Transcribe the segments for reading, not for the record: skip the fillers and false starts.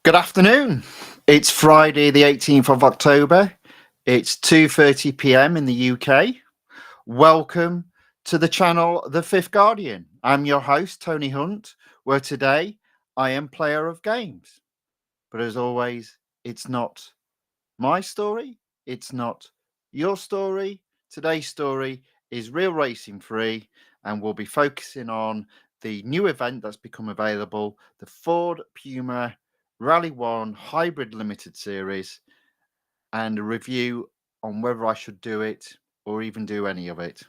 Good afternoon. It's Friday, the 18th of October. It's 2:30 p.m. in the UK. Welcome to the channel The Fifth Guardian. I'm your host, Tony Hunt, where today I am player of games. But as always, it's not my story. It's not your story. Today's story is Real Racing Free, and we'll be focusing on the new event that's become available, the Ford Puma Rally1 Hybrid Limited Series, and a review on whether I should do it or even do any of it.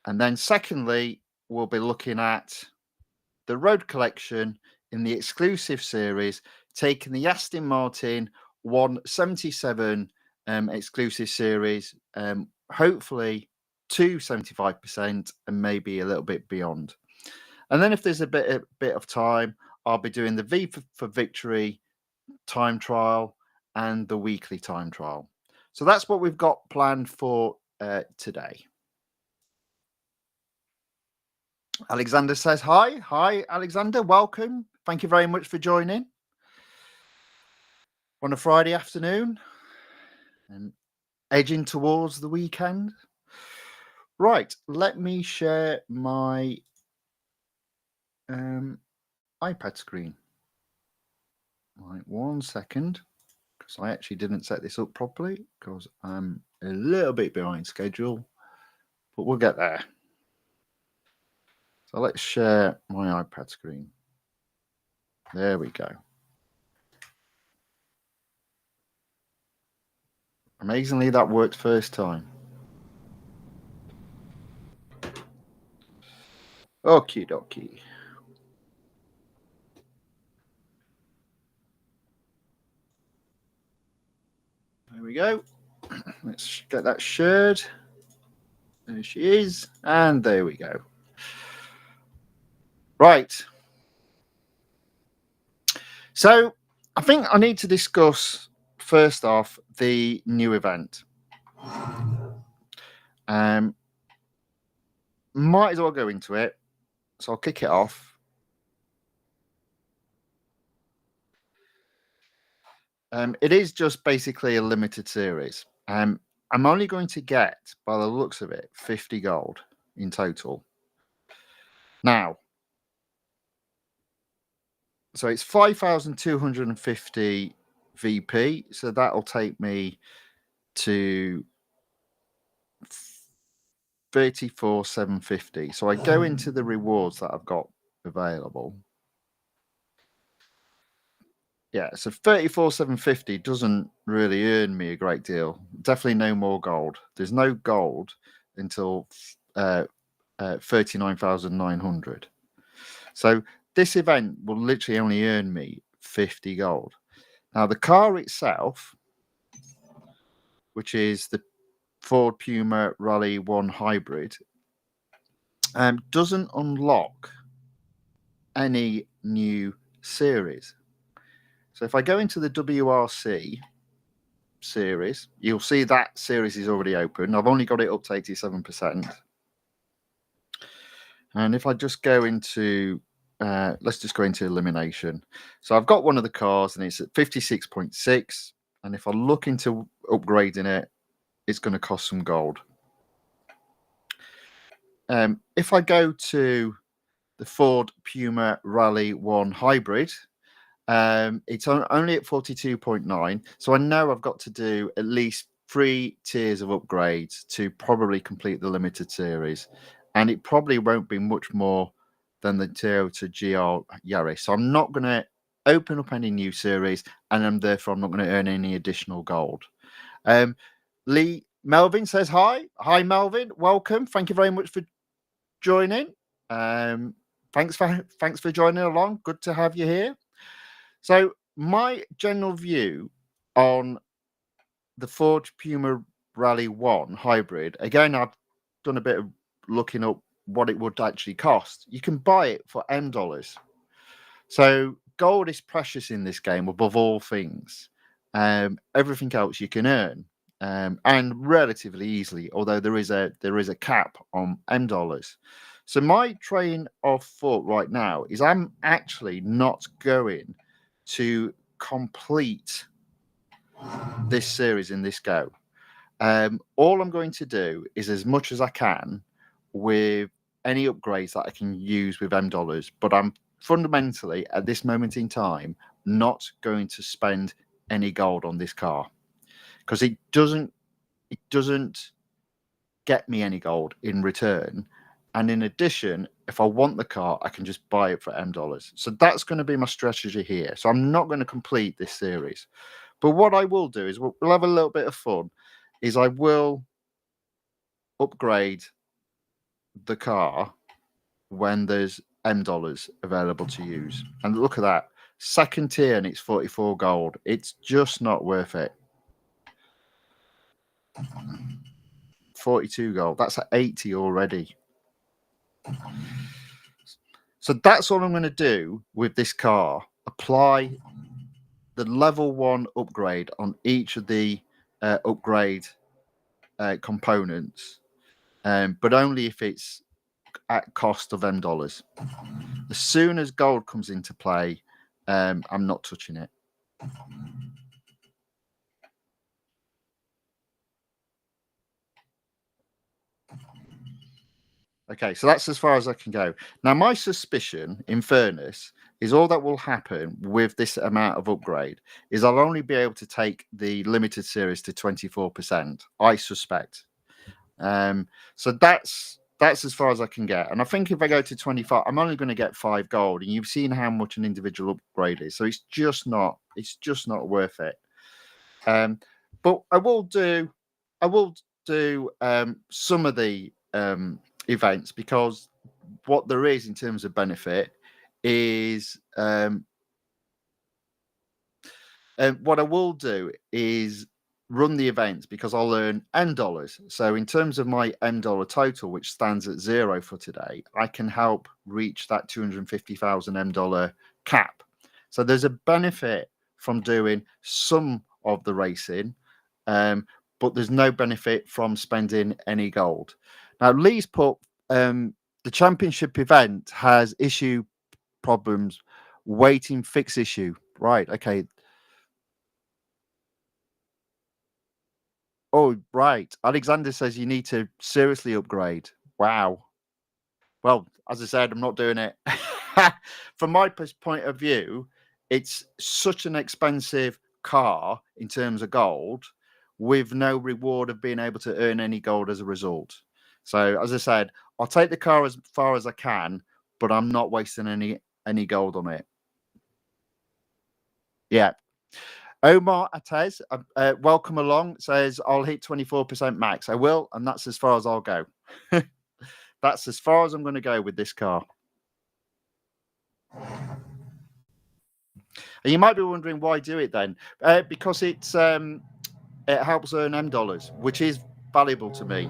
And then secondly, we'll be looking at the road collection in the exclusive series, taking the Aston Martin 177 exclusive series, hopefully to 75% and maybe a little bit beyond. And then if there's a bit of time, I'll be doing the V for Victory time trial and the weekly time trial. So that's what we've got planned for today. Alexander says hi. Hi, Alexander. Welcome. Thank you very much for joining on a Friday afternoon and edging towards the weekend. Right, let me share my iPad screen. Right, 1 second, because I actually didn't set this up properly because I'm a little bit behind schedule, but we'll get there. So let's share my iPad screen. There we go. Amazingly, that worked first time. Okie dokie. There we go. Let's get that shared. There she is. And there we go. Right. So I think I need to discuss first off the new event. Might as well go into it. So I'll kick it off. It is just basically a limited series. I'm only going to get, by the looks of it, 50 gold in total. Now, so it's 5,250 VP. So that'll take me to 34,750. So I go into the rewards that I've got available. Yeah, so 34,750 doesn't really earn me a great deal. Definitely no more gold. There's no gold until 39,900. So this event will literally only earn me 50 gold. Now, the car itself, which is the Ford Puma Rally1 Hybrid, doesn't unlock any new series. So if I go into the WRC series, you'll see that series is already open. I've only got it up to 87%. And if I just go into, let's just go into elimination. So I've got one of the cars and it's at 56.6. And if I look into upgrading it, it's going to cost some gold. If I go to the Ford Puma Rally1 Hybrid, it's only at 42.9. So I know I've got to do at least 3 tiers of upgrades to probably complete the limited series. And it probably won't be much more than the Toyota GR Yaris. So I'm not going to open up any new series, and therefore I'm not going to earn any additional gold. Lee Melvin says hi. Hi, Melvin. Welcome. Thank you very much for joining. Thanks for joining along. Good to have you here. So my general view on the Ford Puma Rally1 Hybrid, again, I've done a bit of looking up what it would actually cost. You can buy it for M dollars. So gold is precious in this game above all things. Everything else you can earn, and relatively easily, although there is a cap on M dollars. So my train of thought right now is I'm actually not going to complete this series in this go. All I'm going to do is as much as I can with any upgrades that I can use with M dollars, but I'm fundamentally at this moment in time not going to spend any gold on this car because it doesn't get me any gold in return. And in addition, if I want the car, I can just buy it for M dollars. So that's going to be my strategy here. So I'm not going to complete this series. But what I will do is we'll have a little bit of fun, is I will upgrade the car when there's M dollars available to use. And look at that. Second tier and it's 44 gold. It's just not worth it. 42 gold. That's at 80 already. So that's all I'm going to do with this car. Apply the level 1 upgrade on each of the upgrade components, but only if it's at cost of M dollars. As soon as gold comes into play, I'm not touching it. Okay, so that's as far as I can go. Now, my suspicion, in fairness, is all that will happen with this amount of upgrade is I'll only be able to take the limited series to 24%, I suspect. So that's as far as I can get. And I think if I go to 25, I'm only going to get 5 gold. And you've seen how much an individual upgrade is. So it's just not worth it. But I will do some of the events, because what there is in terms of benefit is what I will do is run the events, because I'll earn M dollars. So in terms of my M dollar total, which stands at 0 for today, I can help reach that 250,000 M dollar cap. So there's a benefit from doing some of the racing, but there's no benefit from spending any gold. Now, Lee's put the championship event has issue problems, waiting fix issue. Right. Okay. Oh, right. Alexander says you need to seriously upgrade. Wow. Well, as I said, I'm not doing it. From my point of view, it's such an expensive car in terms of gold, with no reward of being able to earn any gold as a result. So, as I said, I'll take the car as far as I can, but I'm not wasting any gold on it. Yeah. Omar Atez, welcome along, says, I'll hit 24% max. I will, and that's as far as I'll go. That's as far as I'm going to go with this car. And you might be wondering why do it then? Because it helps earn M dollars, which is valuable to me,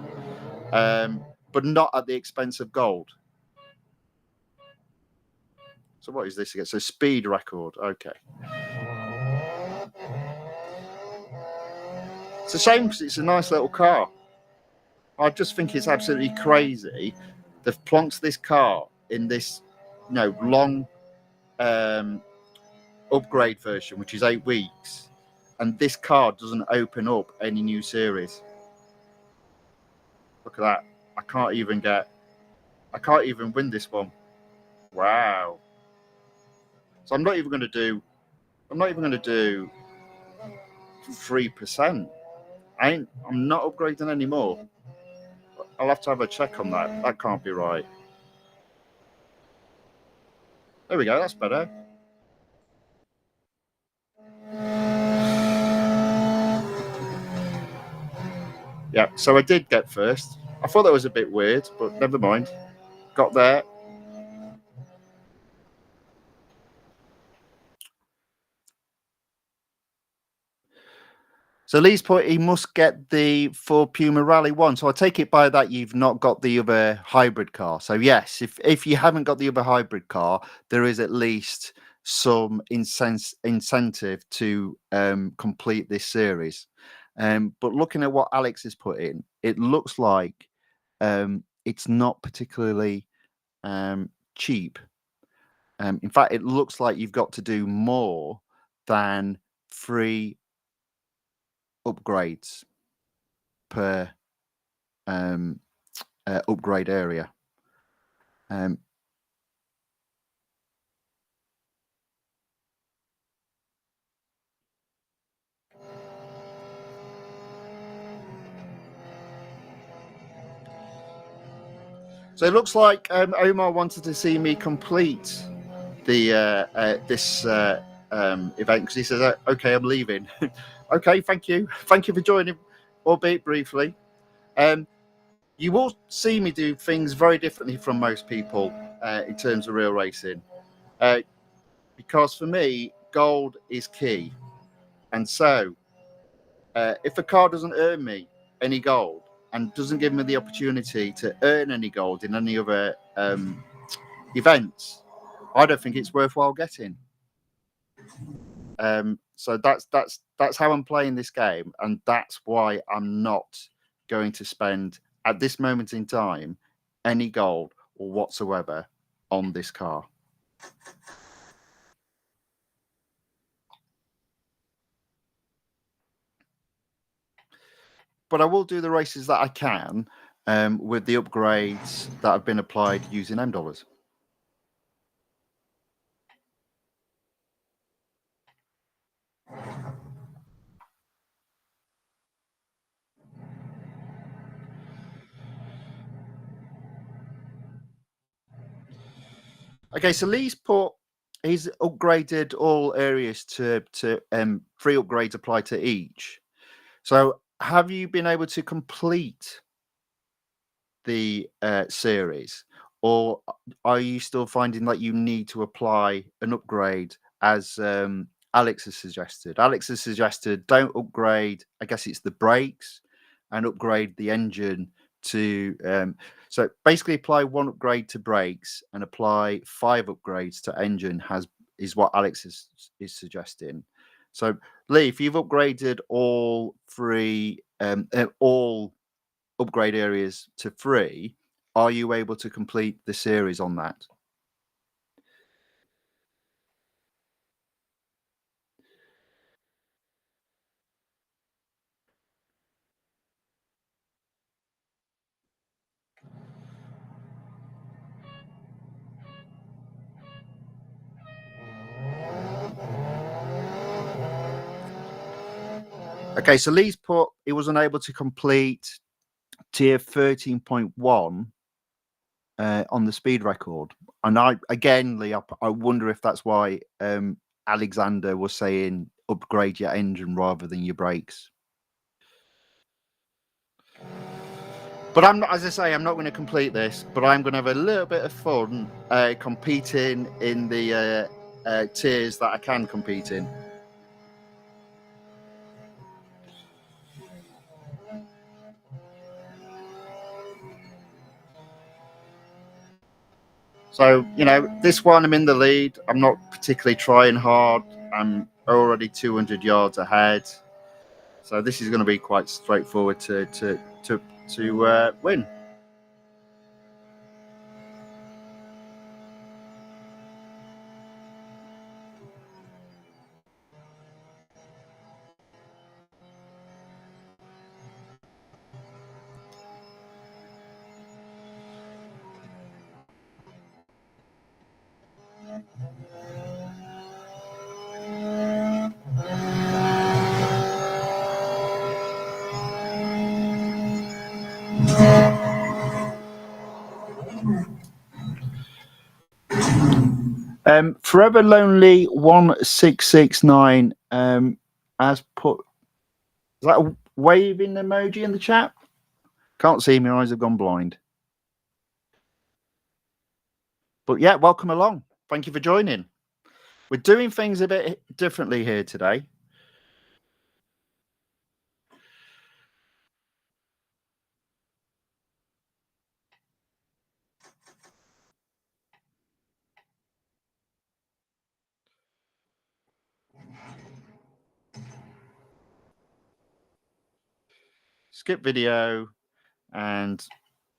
but not at the expense of gold. So what is this again? So speed record. Okay. It's a shame because it's a nice little car. I just think it's absolutely crazy. They've plonked this car in this, long upgrade version, which is 8 weeks, and this car doesn't open up any new series. Look at that. I can't even win this one. Wow. So I'm not even going to do 3%. I'm not upgrading anymore. I'll have to have a check on that. That can't be right. There we go. That's better. Yeah, so I did get first. I thought that was a bit weird, but never mind. Got there. So Lee's point, he must get the for Puma Rally1. So I take it by that you've not got the other hybrid car. So yes, if you haven't got the other hybrid car, there is at least some incentive to complete this series. But looking at what Alex has put in, it looks like it's not particularly cheap. In fact, it looks like you've got to do more than 3 upgrades per upgrade area. So it looks like Omar wanted to see me complete the this event, because he says, "Okay, I'm leaving." Okay, thank you for joining, albeit briefly. You will see me do things very differently from most people in terms of real racing, because for me, gold is key, and so if a car doesn't earn me any gold and doesn't give me the opportunity to earn any gold in any other events, I don't think it's worthwhile getting. So that's how I'm playing this game, and that's why I'm not going to spend at this moment in time any gold or whatsoever on this car. But I will do the races that I can with the upgrades that have been applied using M dollars. Okay, so he's upgraded all areas to 3 upgrades apply to each. So have you been able to complete the series, or are you still finding that you need to apply an upgrade as Alex has suggested? Alex has suggested don't upgrade, I guess it's the brakes, and upgrade the engine to so basically apply 1 upgrade to brakes and apply 5 upgrades to engine is what Alex is suggesting. So Lee, if you've upgraded all 3 all upgrade areas to 3, are you able to complete the series on that? Okay, so Lee's put he was unable to complete tier 13.1 on the speed record. And again, Lee, I wonder if that's why Alexander was saying upgrade your engine rather than your brakes. But I'm not, as I say, I'm not going to complete this, but I'm going to have a little bit of fun competing in the tiers that I can compete in. So, this one I'm in the lead. I'm not particularly trying hard. I'm already 200 yards ahead. So this is going to be quite straightforward to win. Forever Lonely 1669 has put, is that a waving emoji in the chat? Can't see, my eyes have gone blind. But yeah, welcome along. Thank you for joining. We're doing things a bit differently here today. Skip video, and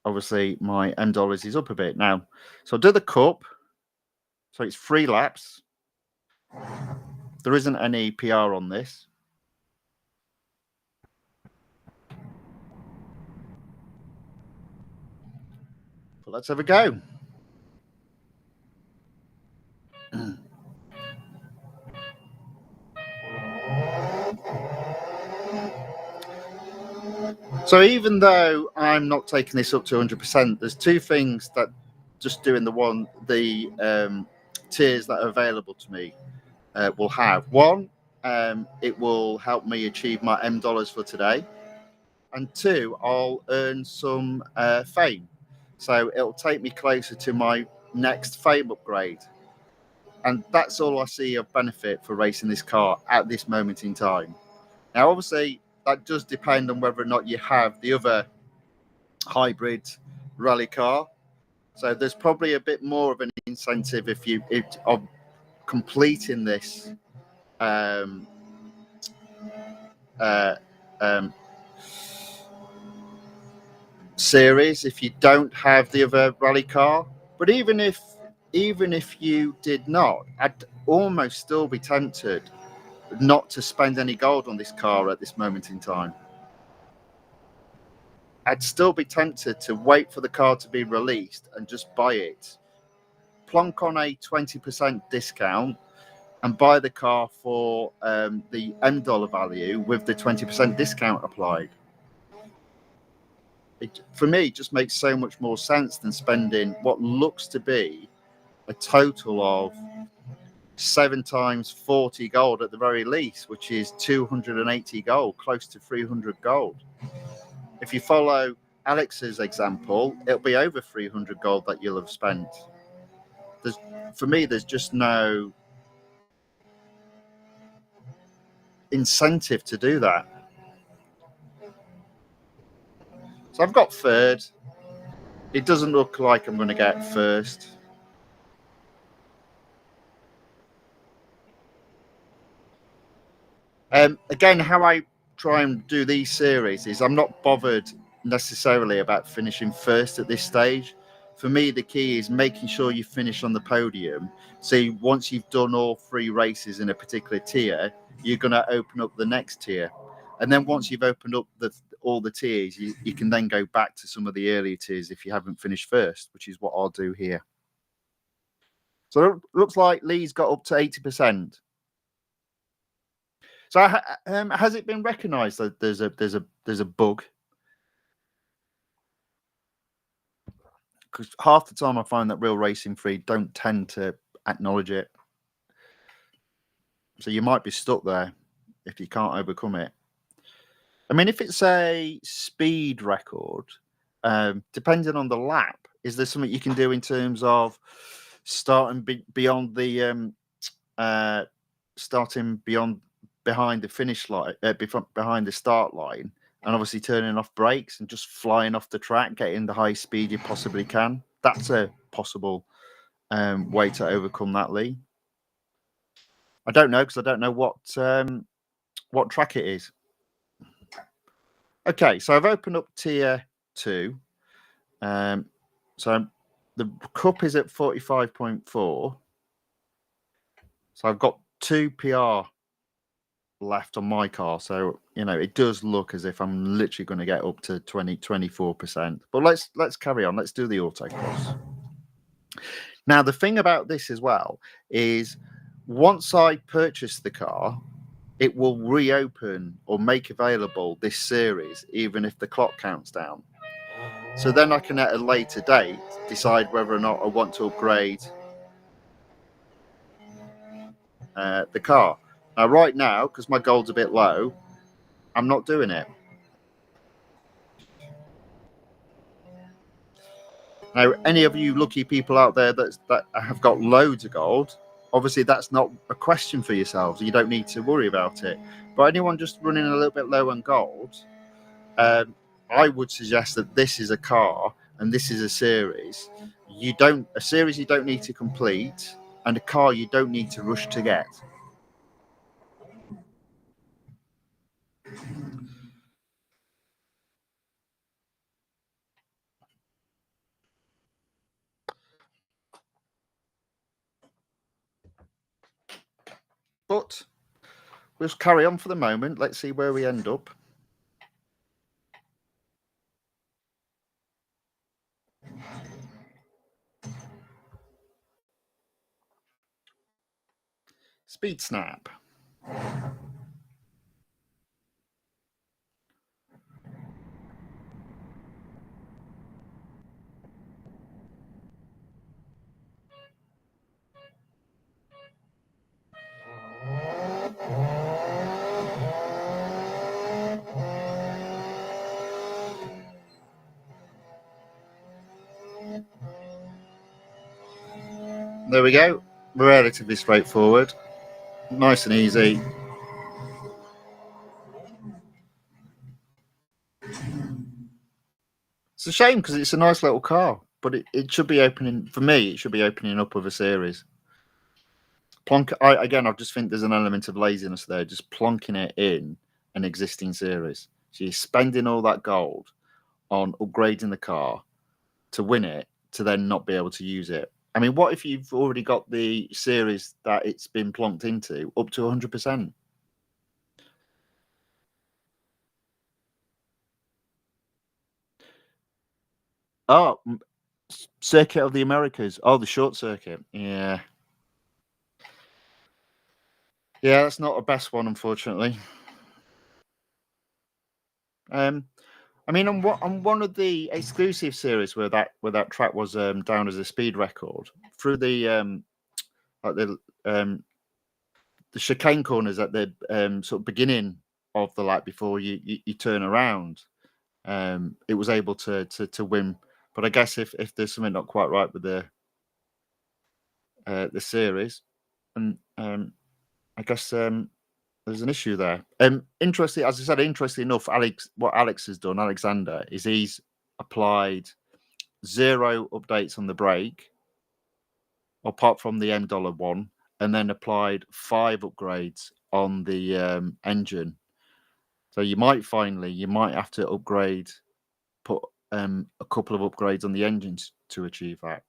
obviously my M dollars is up a bit now. So I'll do the cup. So it's 3 laps. There isn't any PR on this. But let's have a go. So even though I'm not taking this up to 100%, there's two things that just doing the tiers that are available to me will have. One, it will help me achieve my M dollars for today. And two, I'll earn some fame. So it'll take me closer to my next fame upgrade. And that's all I see of benefit for racing this car at this moment in time. Now, obviously, that does depend on whether or not you have the other hybrid rally car. So there's probably a bit more of an incentive if of completing this um, uh, um, series if you don't have the other rally car. But even if you did not, I'd almost still be tempted not to spend any gold on this car at this moment in time. I'd still be tempted to wait for the car to be released and just buy it, plonk on a 20% discount, and buy the car for the M dollar value with the 20% discount applied. For me, it just makes so much more sense than spending what looks to be a total of 7 times 40 gold at the very least, which is 280 gold, close to 300 gold. If you follow Alex's example, it'll be over 300 gold that you'll have spent. For me, there's just no incentive to do that. So I've got third. It doesn't look like I'm going to get first. Again, how I try and do these series is I'm not bothered necessarily about finishing first at this stage. For me, the key is making sure you finish on the podium. So once you've done all 3 races in a particular tier, you're going to open up the next tier. And then once you've opened up all the tiers, you can then go back to some of the earlier tiers if you haven't finished first, which is what I'll do here. So it looks like Lee's got up to 80%. So has it been recognised that there's a bug? Because half the time I find that Real Racing 3 don't tend to acknowledge it. So you might be stuck there if you can't overcome it. I mean, if it's a speed record, depending on the lap, is there something you can do in terms of starting beyond the starting behind the finish line, behind the start line, and obviously turning off brakes and just flying off the track, getting the high speed you possibly can? That's a possible way to overcome that, Lee. I don't know, because I don't know what track it is. Okay, so I've opened up tier 2. So the cup is at 45.4. So I've got 2 PR left on my car. So, it does look as if I'm literally going to get up to 24%. But let's carry on. Let's do the autocross. Now, the thing about this as well is once I purchase the car, it will reopen or make available this series, even if the clock counts down. So then I can, at a later date, decide whether or not I want to upgrade the car. Now, right now, because my gold's a bit low, I'm not doing it. Now, any of you lucky people out there that have got loads of gold, obviously that's not a question for yourselves. You don't need to worry about it. But anyone just running a little bit low on gold, I would suggest that this is a car and this is a series. A series you don't need to complete, and a car you don't need to rush to get. But we'll just carry on for the moment. Let's see where we end up. Speed snap. There we go. Relatively straightforward. Nice and easy. It's a shame because it's a nice little car, but it should be opening, for me, it should be opening up with a series. I just think there's an element of laziness there, just plonking it in an existing series. So you're spending all that gold on upgrading the car to win it, to then not be able to use it. I mean, what if you've already got the series that it's been plonked into up to 100%? Oh, Circuit of the Americas. Oh, the short circuit. Yeah. Yeah, that's not the best one, unfortunately. I mean, on one of the exclusive series where that track was down as a speed record, through the like the chicane corners at the sort of beginning of the lap before you turn around, it was able to win. But I guess if there's something not quite right with the series, and I guess there's an issue there. Interesting, as I said, interesting enough, what Alex has done, Alexander, is he's applied 0 updates on the brake, apart from the $1, and then applied 5 upgrades on the engine. So you might have to upgrade, put a couple of upgrades on the engines to achieve that.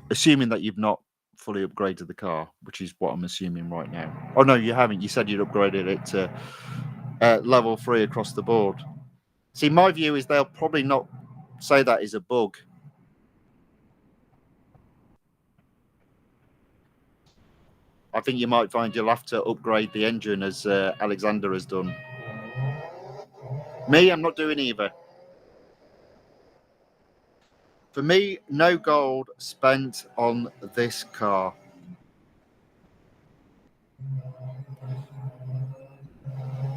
Assuming that you've not fully upgraded the car, which is what I'm assuming right now. Oh no, you haven't. You said you'd upgraded it to level 3 across the board. See, my view is they'll probably not say that is a bug. I think you might find you'll have to upgrade the engine as Alexander has done. Me, I'm not doing either. For me, no gold spent on this car.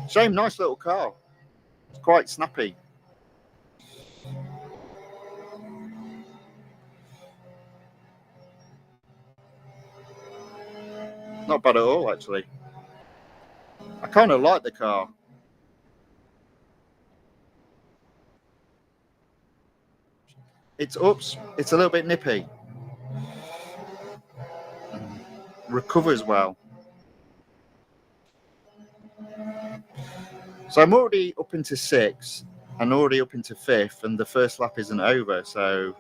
Shame, nice little car. It's quite snappy. Not bad at all, actually. I kind of like the car. It's ups. It's a little bit nippy. Recovers well. So I'm already up into 6 and already up into 5th, and the first lap isn't over. So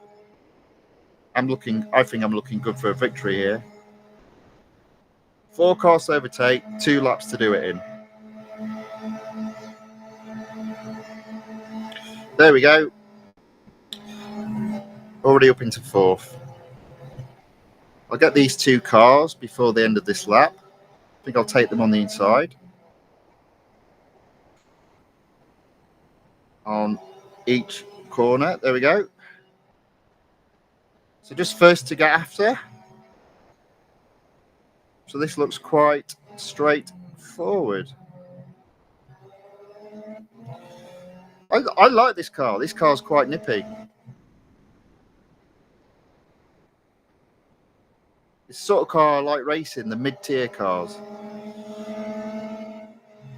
I think I'm looking good for a victory here. 4 cars to overtake, 2 laps to do it in. There we go. Already up into 4th. I'll get these 2 cars before the end of this lap. I think I'll take them on the inside. On each corner. There we go. So just first to get after. So this looks quite straightforward. I like this car. This car's quite nippy. It's the sort of car I like racing, the mid-tier cars.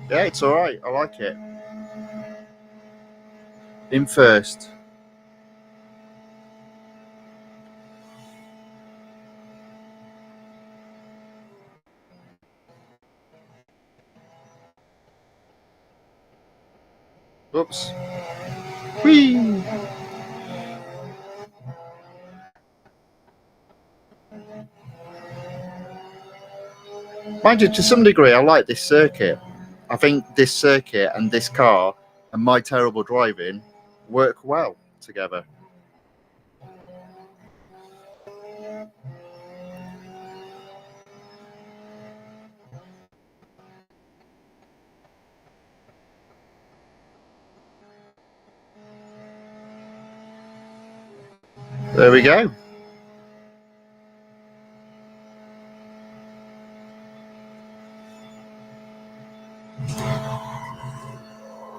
Yeah, it's all right. I like it. In first. Oops. Whee! Mind you, to some degree, I like this circuit. I think this circuit and this car and my terrible driving work well together. There we go.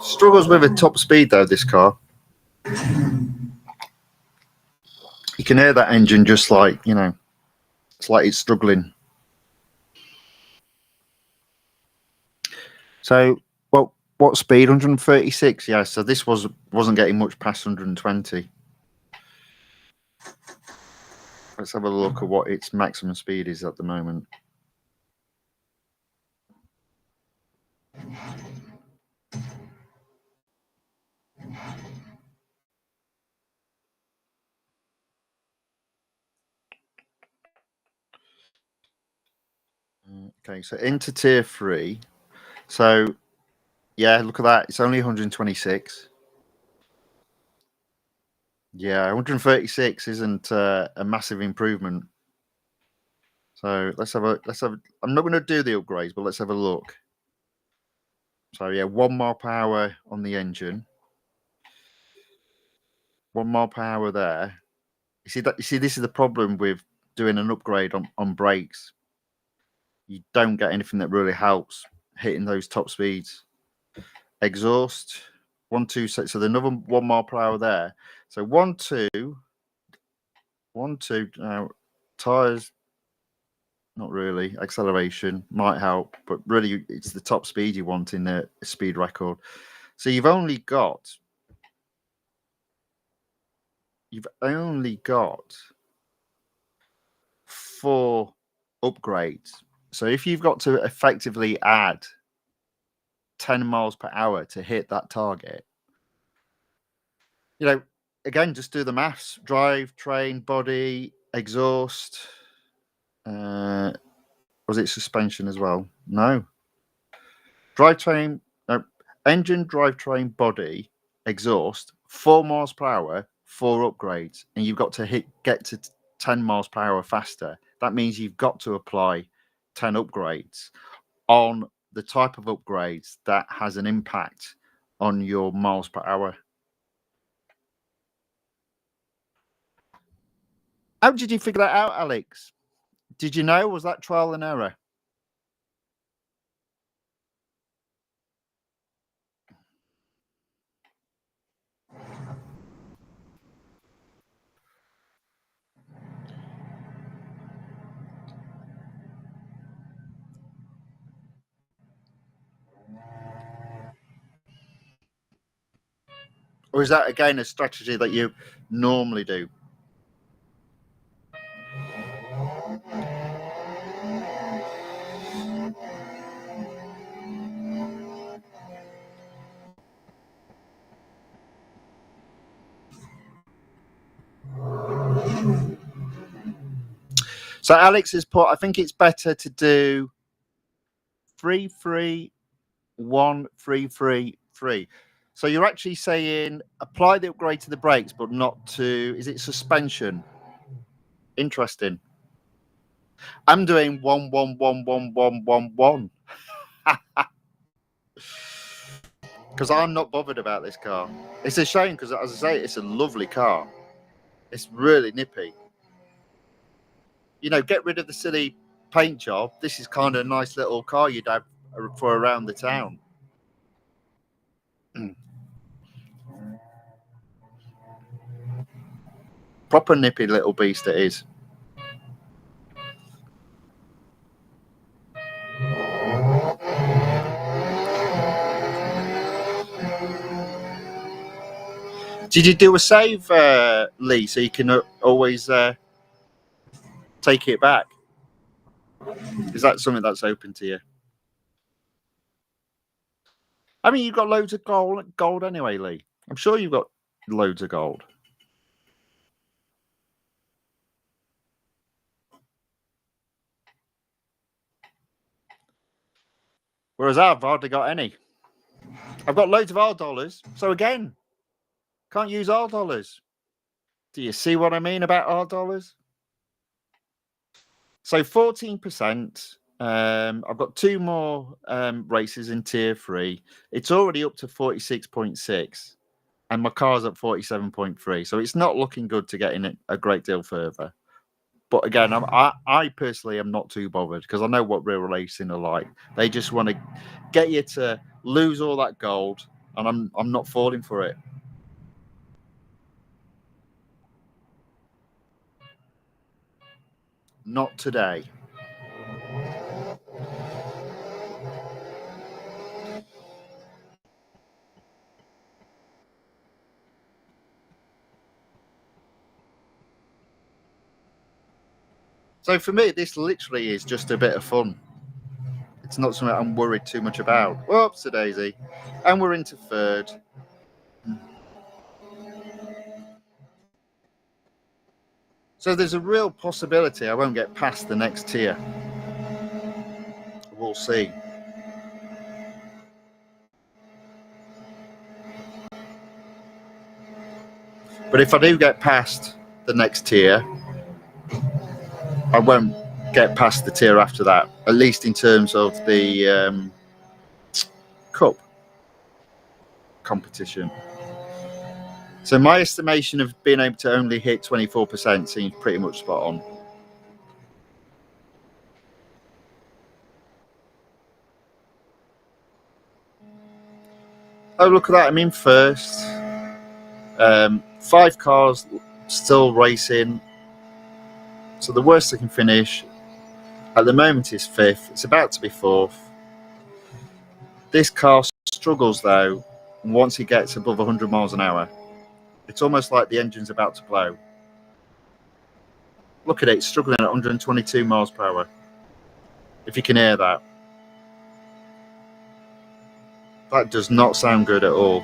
Struggles with a top speed though, this car. You can hear that engine just like, you know, it's like it's struggling. So, well, what speed? 136. Yeah. So this wasn't getting much past 120. Let's have a look at what its maximum speed is at the moment. Okay, so into tier 3. So, yeah, look at that. It's only 126. Yeah, 136 isn't a massive improvement. So let's have. I'm not going to do the upgrades, but let's have a look. So yeah, 1 mile per hour on the engine. 1 mile per hour there. You see that? You see, this is the problem with doing an upgrade on brakes. You don't get anything that really helps hitting those top speeds. Exhaust 1 2 6. So the another 1 mile per hour there. So 1 2 1 2. Now tires. Not really. Acceleration might help, but really it's the top speed you want in the speed record. So you've only got 4 upgrades. So if you've got to effectively add 10 miles per hour to hit that target, you know, again, just do the maths. Drive, train, body, exhaust. Was it suspension as well? No. Drivetrain, no. Engine, drivetrain, body, exhaust, 4 miles per hour, 4 upgrades, and you've got to get to 10 miles per hour faster. That means you've got to apply 10 upgrades on the type of upgrades that has an impact on your miles per hour. How did you figure that out, Alex? Did you know? Was that trial and error? Or is that, again, a strategy that you normally do? So Alex has put, I think it's better to do 3 3 1 3 3 3. So you're actually saying apply the upgrade to the brakes, but not to, is it suspension? Interesting. I'm doing 1 1 1 1 1 1 1 because I'm not bothered about this car. It's a shame because, as I say, it's a lovely car. It's really nippy. You know, get rid of the silly paint job. This is kind of a nice little car you'd have for around the town. Proper nippy little beast it is. Did you do a save, Lee, so you can always take it back? Is that something that's open to you? I mean, you've got loads of gold anyway, Lee. I'm sure you've got loads of gold. Whereas I've hardly got any. I've got loads of $R. So again, can't use $R. Do you see what I mean about $R? So 14%. I've got 2 more races in tier 3. It's already up to 46.6, and my car's at 47.3. So it's not looking good to get in a great deal further. But again, I personally am not too bothered because I know what real racing are like. They just want to get you to lose all that gold, and I'm not falling for it. Not today. So for me, this literally is just a bit of fun. It's not something I'm worried too much about. Whoops, a daisy. And we're into third. So there's a real possibility I won't get past the next tier. We'll see. But if I do get past the next tier, I won't get past the tier after that, at least in terms of the cup competition. So my estimation of being able to only hit 24% seems pretty much spot on. Oh, look at that. I'm in first. 5 cars still racing. So the worst I can finish at the moment is 5th. It's about to be 4th. This car struggles, though, once it gets above 100 miles an hour. It's almost like the engine's about to blow. Look at it, it's struggling at 122 miles per hour. If you can hear that. That does not sound good at all.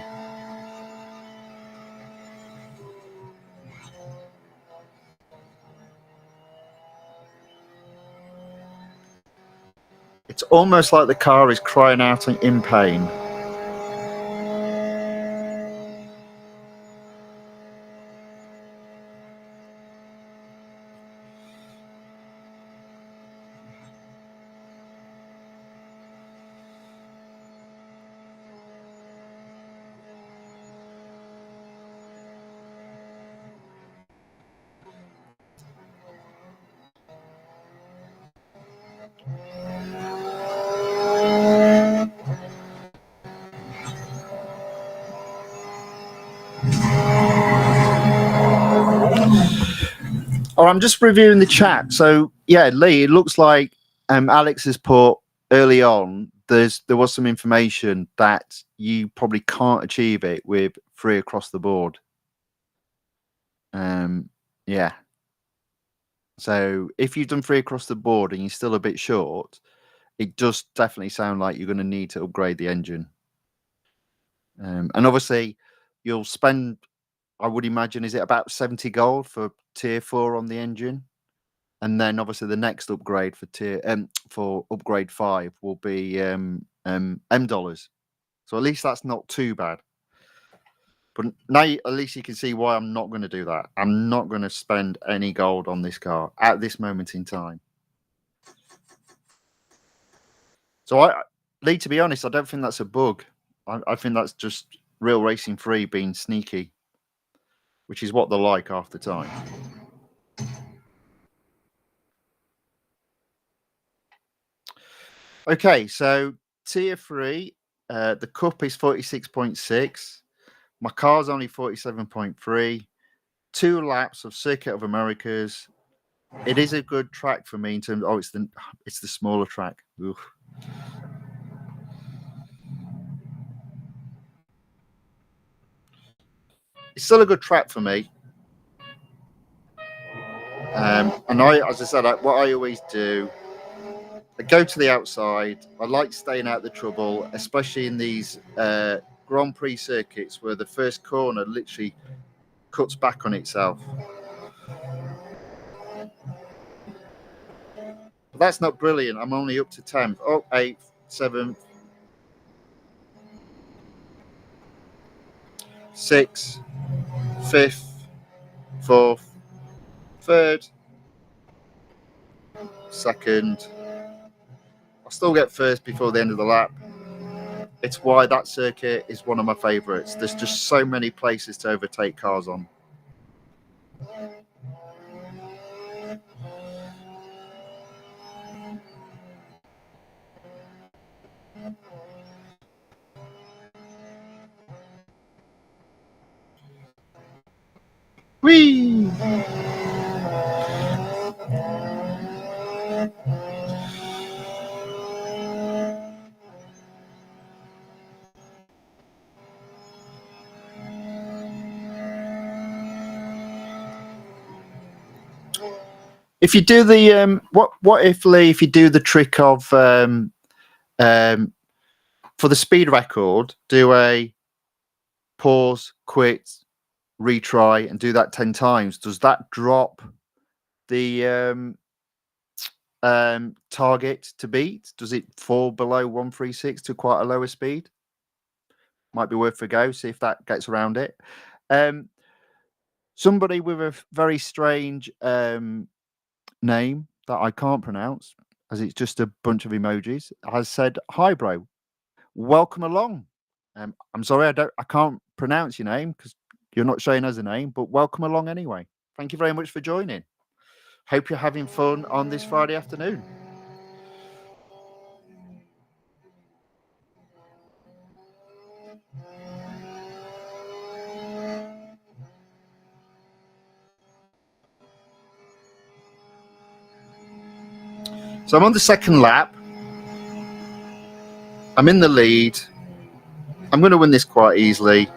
It's almost like the car is crying out in pain. Oh, I'm just reviewing the chat. So yeah, Lee, it looks like Alex has put early on. There was some information that you probably can't achieve it with 3 across the board. Yeah. So if you've done 3 across the board and you're still a bit short, it does definitely sound like you're going to need to upgrade the engine. And obviously, you'll spend, I would imagine, is it about 70 gold for tier 4 on the engine? And then obviously the next upgrade for upgrade 5 will be M dollars. So at least that's not too bad. But now at least you can see why I'm not going to do that. I'm not going to spend any gold on this car at this moment in time. So Lee, to be honest, I don't think that's a bug. I think that's just Real Racing 3 being sneaky, which is what they're like half the time. Okay, so tier 3, the cup is 46.6. My car's only 47.3. 2 laps of Circuit of Americas. It is a good track for me in terms of, it's the smaller track. Oof. It's still a good track for me. And as I said, what I always do, I go to the outside. I like staying out of the trouble, especially in these Grand Prix circuits where the first corner literally cuts back on itself. But that's not brilliant. I'm only up to 10th. Oh, 8th, 7th, sixth, fifth, fourth, third, second. I'll still get first before the end of the lap. It's why that circuit is one of my favourites. There's just so many places to overtake cars on. Whee! If you do the what if, Lee, if you do the trick of for the speed record, do a pause, quit, retry, and do that 10 times? Does that drop the target to beat? Does it fall below 136 to quite a lower speed? Might be worth a go. See if that gets around it. Somebody with a very strange name that I can't pronounce, as it's just a bunch of emojis, has said, "Hi, bro. Welcome along." I'm sorry, I can't pronounce your name because you're not showing us a name, but welcome along anyway. Thank you very much for joining. Hope you're having fun on this Friday afternoon. So I'm on the second lap. I'm in the lead. I'm going to win this quite easily,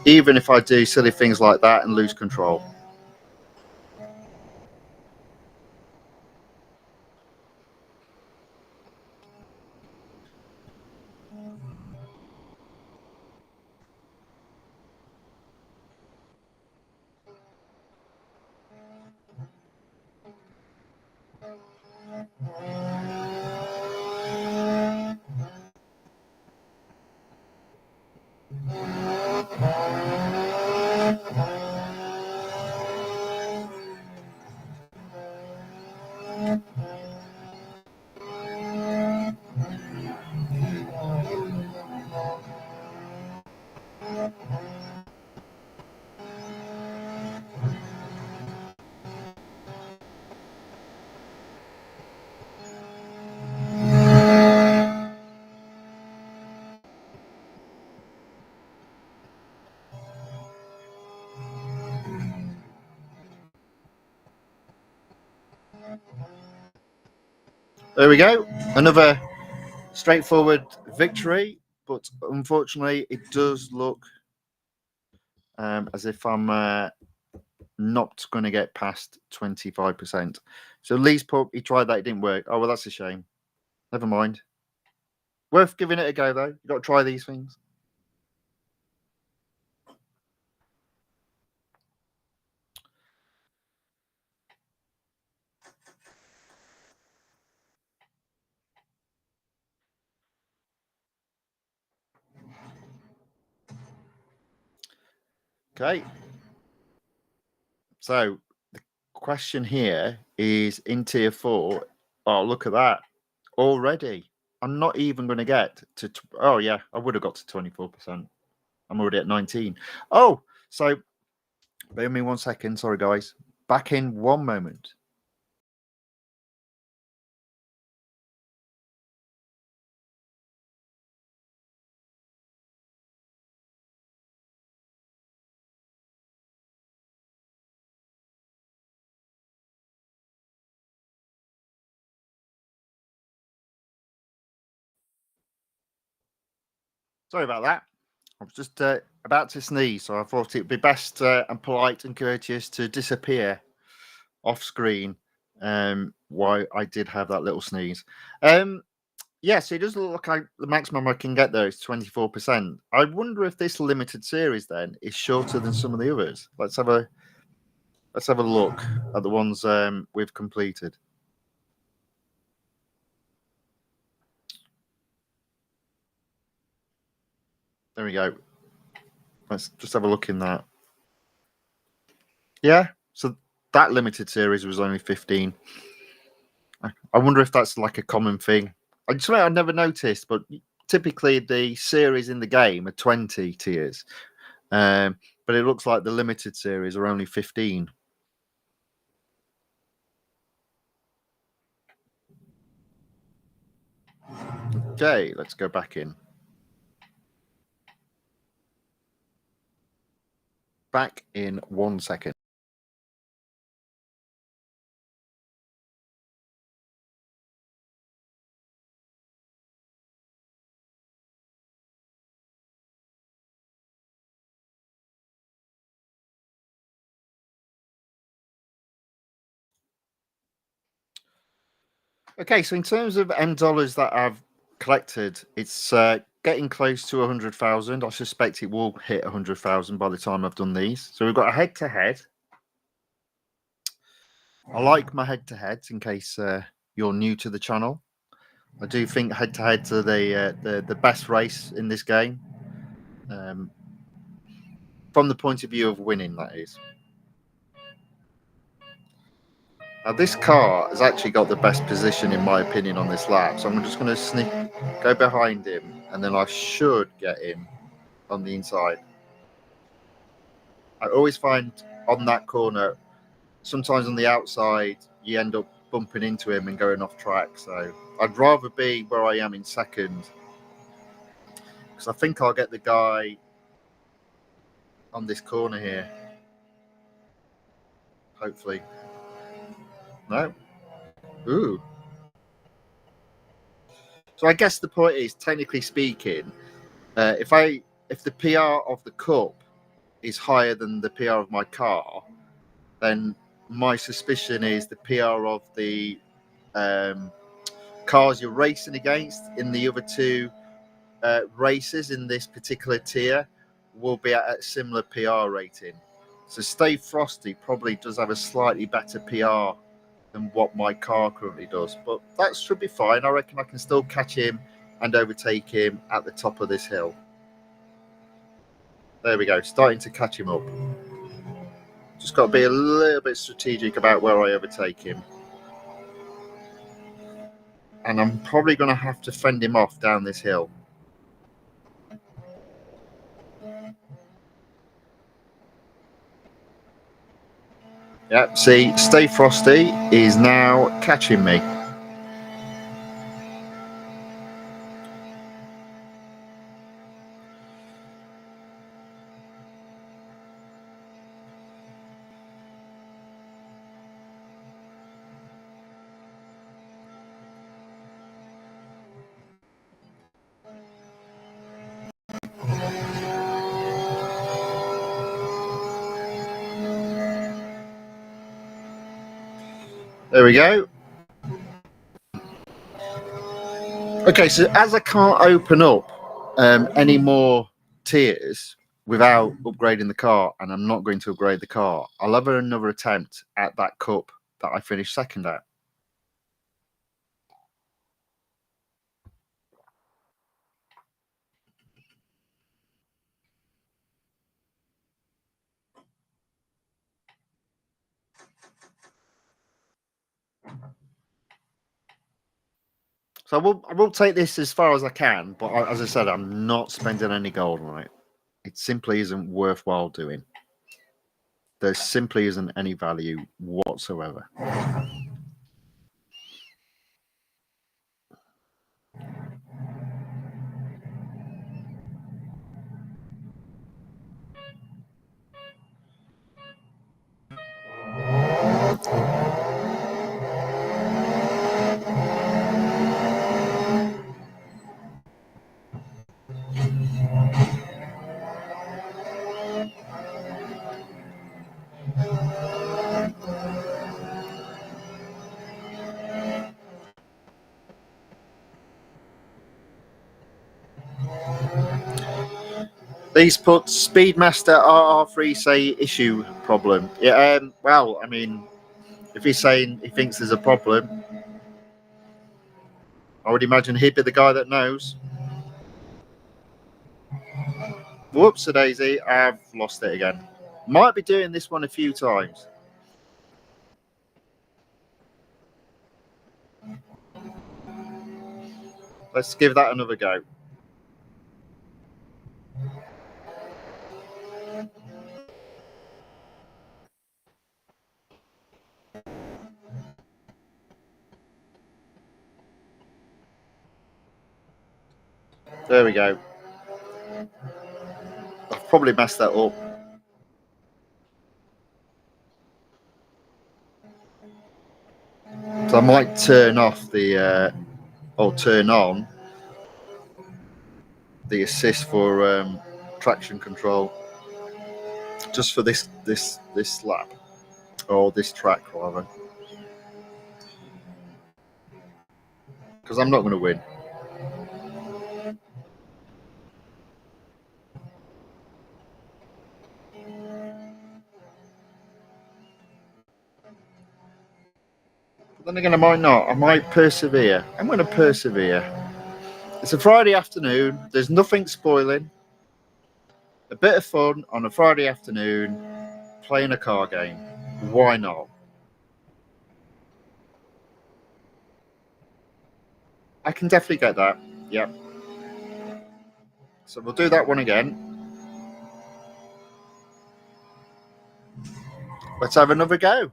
even if I do silly things like that and lose control. There we go. Another straightforward victory, but unfortunately, it does look as if I'm not going to get past 25%. So Lee's pub, he tried that, it didn't work. Oh, well, that's a shame. Never mind. Worth giving it a go, though. You've got to try these things. Okay. So the question here is in tier 4. Oh, look at that. Already. I'm not even going to get to... Oh, yeah. I would have got to 24%. I'm already at 19. Oh, so bear with me 1 second. Sorry, guys. Back in 1 moment. Sorry about that. I was just about to sneeze, so I thought it would be best and polite and courteous to disappear off screen while I did have that little sneeze. Yes, it does look like the maximum I can get there is 24%. I wonder if this limited series then is shorter than some of the others. Let's have a look at the ones we've completed. There we go. Let's just have a look in that. Yeah, so that limited series was only 15. I wonder if that's like a common thing. It's something I never noticed, but typically the series in the game are 20 tiers. But it looks like the limited series are only 15. Okay, let's go back in. Back in 1 second. Okay, so in terms of M dollars that I've collected, it's getting close to 100,000. I suspect it will hit 100,000 by the time I've done these. So we've got a head-to-head. I like my head-to-heads in case you're new to the channel. I do think head-to-heads are the best race in this game. From the point of view of winning, that is. Now, this car has actually got the best position, in my opinion, on this lap. So I'm just going to go behind him, and then I should get him on the inside. I always find on that corner, sometimes on the outside, you end up bumping into him and going off track. So I'd rather be where I am in second, because I think I'll get the guy on this corner here. Hopefully. No? Ooh. So I guess the point is, technically speaking, if the PR of the Cup is higher than the PR of my car, then my suspicion is the PR of the cars you're racing against in the other two races in this particular tier will be at a similar PR rating. So Stay Frosty probably does have a slightly better PR than what my car currently does, but that should be fine. I reckon I can still catch him and overtake him at the top of this hill. There we go, starting to catch him up. Just got to be a little bit strategic about where I overtake him. And I'm probably going to have to fend him off down this hill. Yeah, see, Stay Frosty is now catching me. There we go. Okay, so as I can't open up any more tiers without upgrading the car, and I'm not going to upgrade the car, I'll have another attempt at that cup that I finished second at. So I will take this as far as I can, but as I said, I'm not spending any gold on it. It simply isn't worthwhile doing. There simply isn't any value whatsoever. These put Speedmaster RR3 say issue problem. Yeah, well, I mean, if he's saying he thinks there's a problem, I would imagine he'd be the guy that knows. Whoops, a daisy. I've lost it again. Might be doing this one a few times. Let's give that another go. There we go. I've probably messed that up. So I might turn off the, or turn on the assist for traction control, just for this lap, or this track rather, because I'm not going to win. But then again, I might not. I might persevere. I'm going to persevere. It's a Friday afternoon. There's nothing spoiling. A bit of fun on a Friday afternoon, playing a car game. Why not? I can definitely get that. Yep. So we'll do that one again. Let's have another go.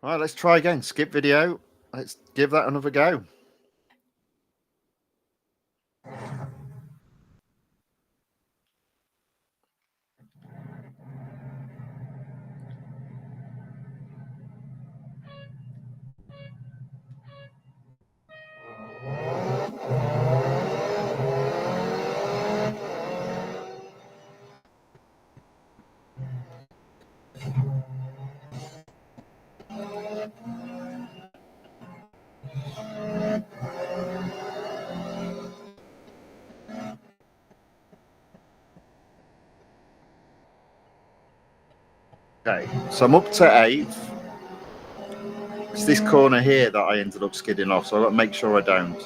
All right, let's try again. Skip video. Let's give that another go. Okay, so I'm up to 8th. It's this corner here that I ended up skidding off, so I've got to make sure I don't.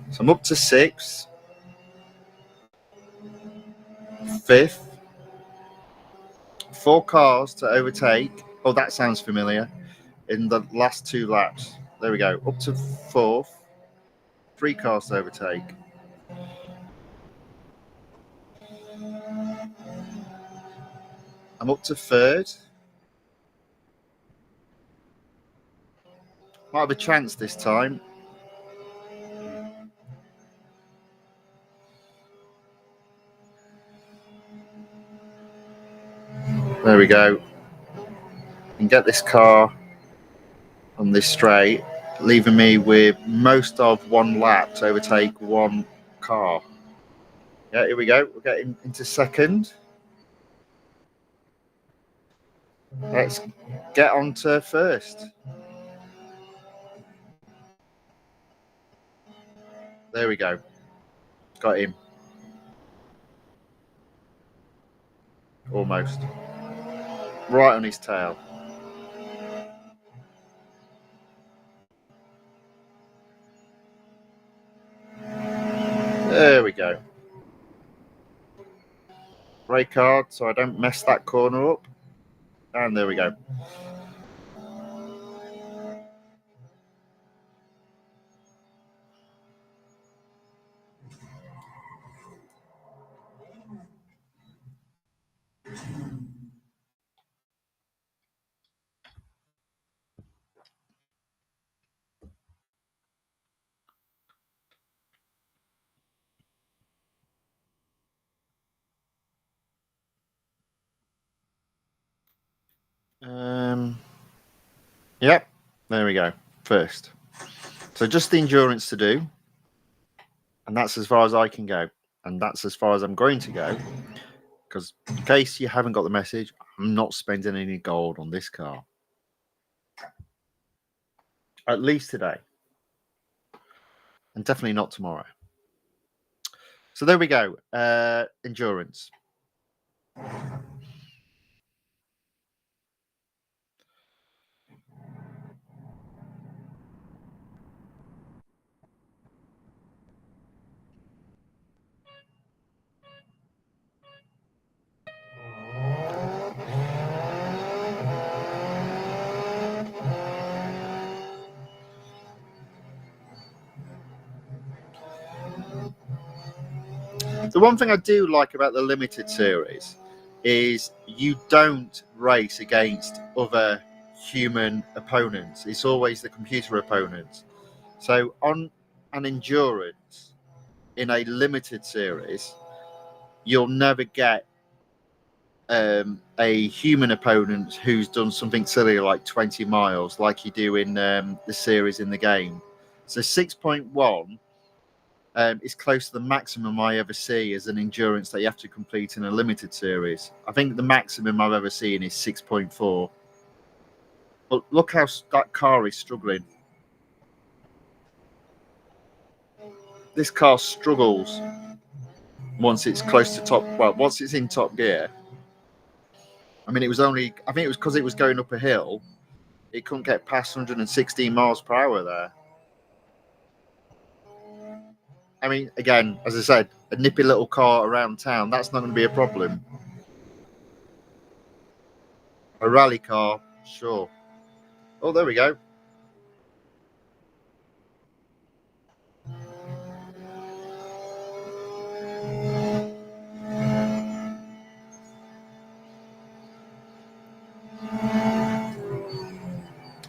So I'm up to 6th, 5th, 4 cars to overtake. Oh, that sounds familiar. In the last 2 laps. There we go. Up to 4th, 3 cars to overtake. I'm up to 3rd. Might have a chance this time. There we go. And get this car on this straight, leaving me with most of 1 lap to overtake 1 car. Yeah, here we go. We're getting into 2nd. Let's get on to 1st. There we go. Got him. Almost. Right on his tail. There we go. Brake hard so I don't mess that corner up. And there we go. Yep, there we go. First. So just the endurance to do. And that's as far as I can go. And that's as far as I'm going to go. Because in case you haven't got the message, I'm not spending any gold on this car. At least today. And definitely not tomorrow. So there we go. Endurance. The one thing I do like about the limited series is you don't race against other human opponents. It's always the computer opponents. So on an endurance in a limited series, you'll never get a human opponent who's done something silly like 20 miles like you do in the series in the game. So 6.1 is close to the maximum I ever see as an endurance that you have to complete in a limited series. I think the maximum I've ever seen is 6.4. But look how that car is struggling. This car struggles once it's close to top. Well, once it's in top gear. I mean, it was only. I think it was because it was going up a hill. It couldn't get past 116 miles per hour there. I mean, again, as I said, a nippy little car around town, that's not going to be a problem. A rally car, sure. Oh, there we go.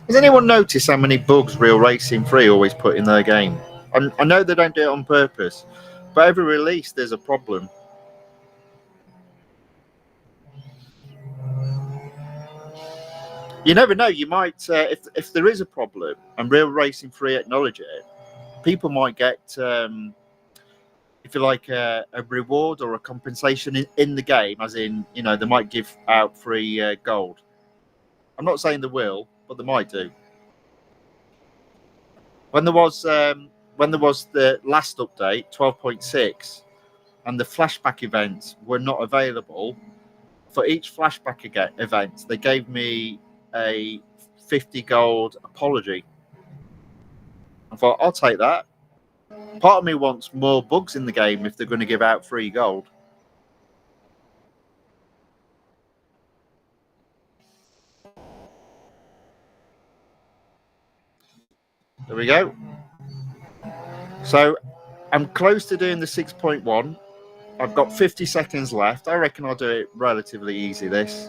Has anyone noticed how many bugs Real Racing 3 always put in their game? I know they don't do it on purpose, but every release there's a problem. You never know. You might, if there is a problem and Real Racing 3 acknowledge it, people might get, if you like, a reward or a compensation in the game, as in, you know, they might give out free gold. I'm not saying they will, but they might do. When there was the last update, 12.6, and the flashback events were not available, for each flashback event, they gave me a 50 gold apology. I thought, I'll take that. Part of me wants more bugs in the game if they're going to give out free gold. There we go. So I'm close to doing the 6.1. I've got 50 seconds left. I reckon I'll do it relatively easy, this.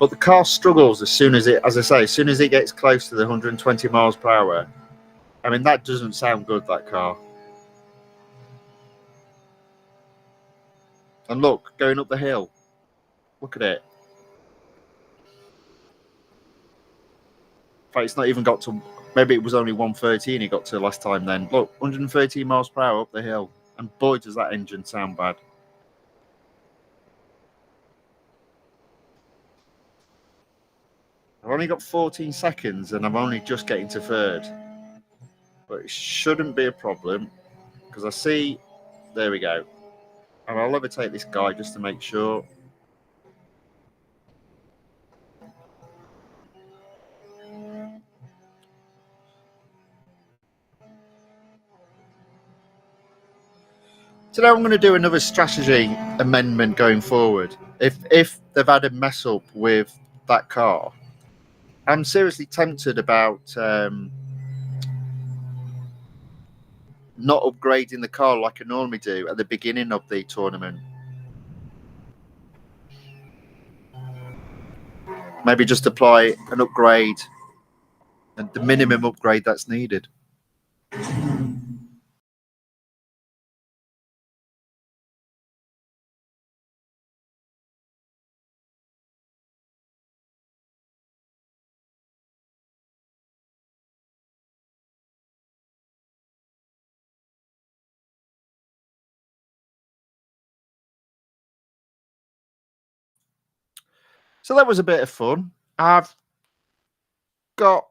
But the car struggles as soon as as soon as it gets close to the 120 miles per hour. I mean, that doesn't sound good, that car. And look, going up the hill. Look at it. In fact, it's not even got to, maybe it was only 113 it got to last time then. Look, 113 miles per hour up the hill. And boy, does that engine sound bad. I've only got 14 seconds and I'm only just getting to third. But it shouldn't be a problem because I see, there we go. And I'll overtake this guy just to make sure. Today I'm going to do another strategy amendment going forward. If they've had a mess up with that car, I'm seriously tempted about not upgrading the car like I normally do at the beginning of the tournament. Maybe just apply an upgrade and the minimum upgrade that's needed. So that was a bit of fun. I've got...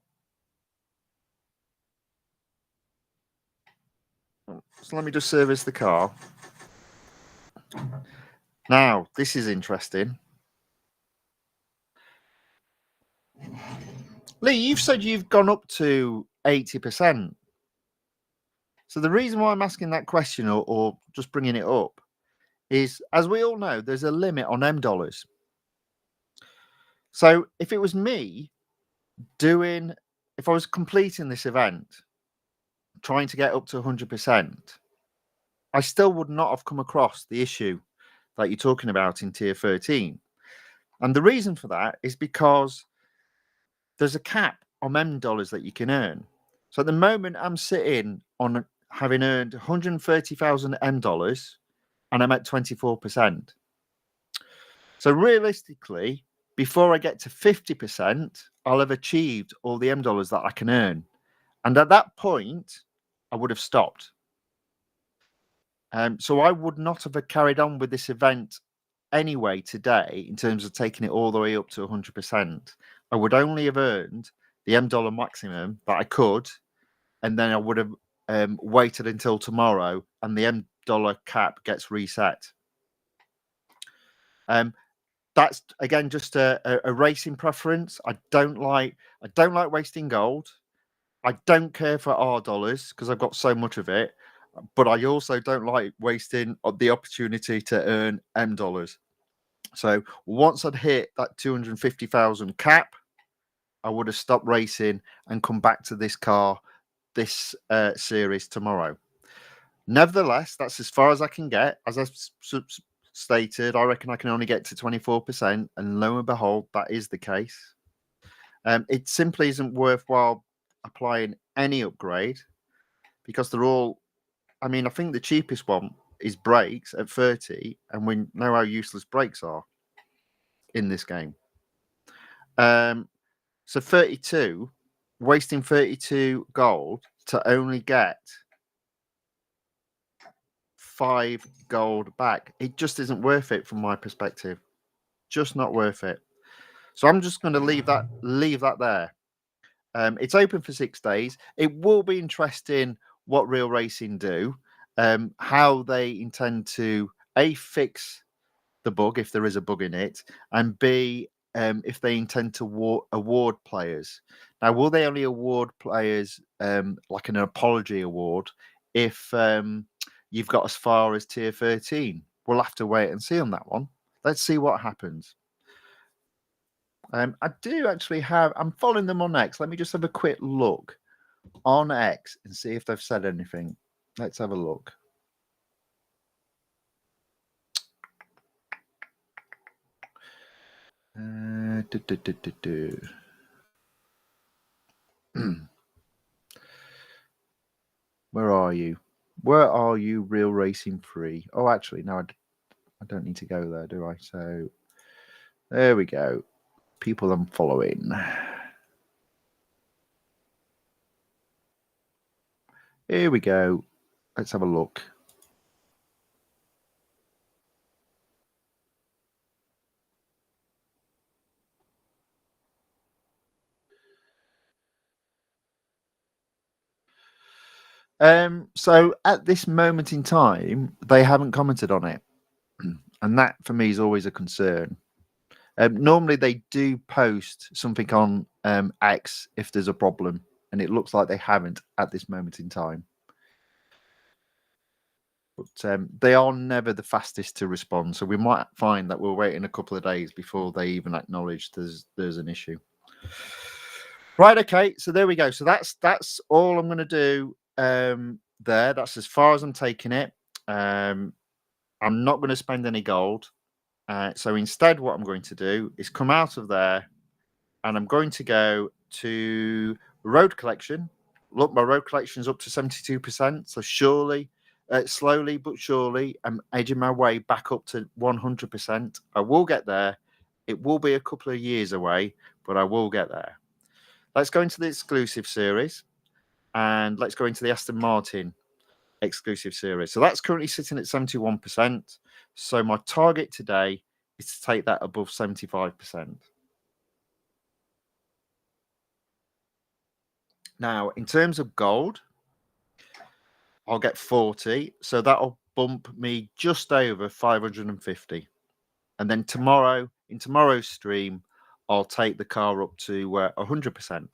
So let me just service the car. Now, this is interesting. Lee, you've said you've gone up to 80%. So the reason why I'm asking that question or just bringing it up is, as we all know, there's a limit on M dollars. So if it was me if I was completing this event, trying to get up to 100%, I still would not have come across the issue that you're talking about in tier 13. And the reason for that is because there's a cap on M dollars that you can earn. So at the moment, I'm sitting on having earned 130,000 M dollars and I'm at 24%. So realistically, before I get to 50%, I'll have achieved all the M dollars that I can earn. And at that point, I would have stopped. So I would not have carried on with this event anyway today in terms of taking it all the way up to 100%. I would only have earned the M dollar maximum that I could, and then I would have waited until tomorrow and the M dollar cap gets reset. That's again just a racing preference. I don't like wasting gold. I don't care for R dollars because I've got so much of it, but I also don't like wasting the opportunity to earn M dollars. So once I'd hit that 250,000 cap, I would have stopped racing and come back to this car, this series tomorrow. Nevertheless, that's as far as I can get. As I've stated, I reckon I can only get to 24%, and lo and behold, that is the case. It simply isn't worthwhile applying any upgrade because they're all... I mean, I think the cheapest one is brakes at 30, and we know how useless brakes are in this game. So 32, wasting 32 gold to only get 5 gold back. It just isn't worth it from my perspective. Just not worth it. So I'm just going to leave that there. It's open for 6 days. It will be interesting what Real Racing do, how they intend to A, fix the bug if there is a bug in it, and B, if they intend to award players. Now, will they only award players like an apology award if you've got as far as tier 13? We'll have to wait and see on that one. Let's see what happens. I do actually I'm following them on X. Let me just have a quick look on X and see if they've said anything. Let's have a look. Where are you? Where are you, Real Racing 3? Oh, actually, no, I don't need to go there, do I? So there we go. People I'm following. Here we go. Let's have a look. So at this moment in time, they haven't commented on it. And that for me is always a concern. Normally they do post something on X if there's a problem, and it looks like they haven't at this moment in time. But they are never the fastest to respond, so we might find that we're waiting a couple of days before they even acknowledge there's an issue. Right, okay, so there we go. So that's all I'm going to do there. That's as far as I'm taking it. I'm not going to spend any gold. So instead, what I'm going to do is come out of there and I'm going to go to road collection. Look, my road collection is up to 72%. So slowly but surely, I'm edging my way back up to 100%. I will get there. It will be a couple of years away, but I will get there. Let's go into the exclusive series and let's go into the Aston Martin exclusive series. So that's currently sitting at 71%. So my target today is to take that above 75%. Now, in terms of gold, I'll get 40, so that'll bump me just over 550. And then tomorrow, in tomorrow's stream, I'll take the car up to 100%.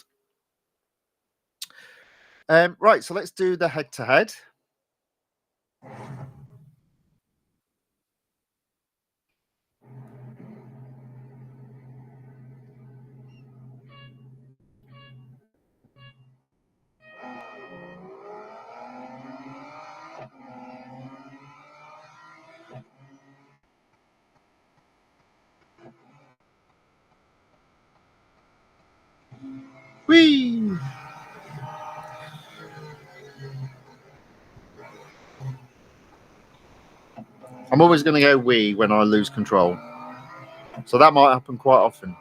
Right, so let's do the head-to-head. Whee! I'm always going to go wee when I lose control. So that might happen quite often.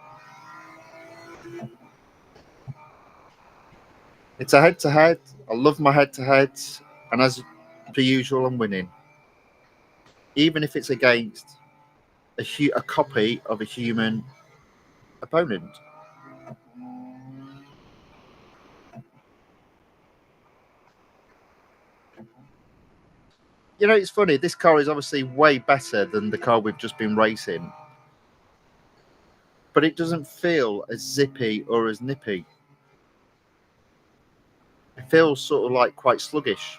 It's a head-to-head. I love my head-to-heads. And as per usual, I'm winning. Even if it's against a copy of a human opponent. You know, it's funny. This car is obviously way better than the car we've just been racing. But it doesn't feel as zippy or as nippy. It feels sort of like quite sluggish.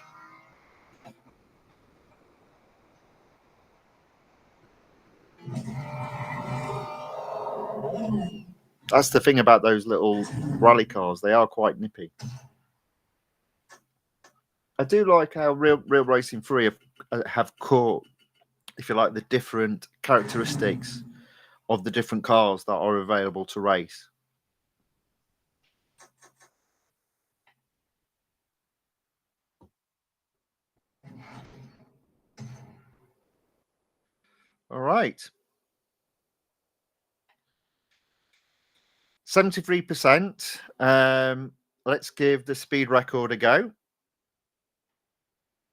That's the thing about those little rally cars. They are quite nippy. I do like how Real Racing 3 have caught, if you like, the different characteristics of the different cars that are available to race. All right. 73%. Let's give the speed record a go.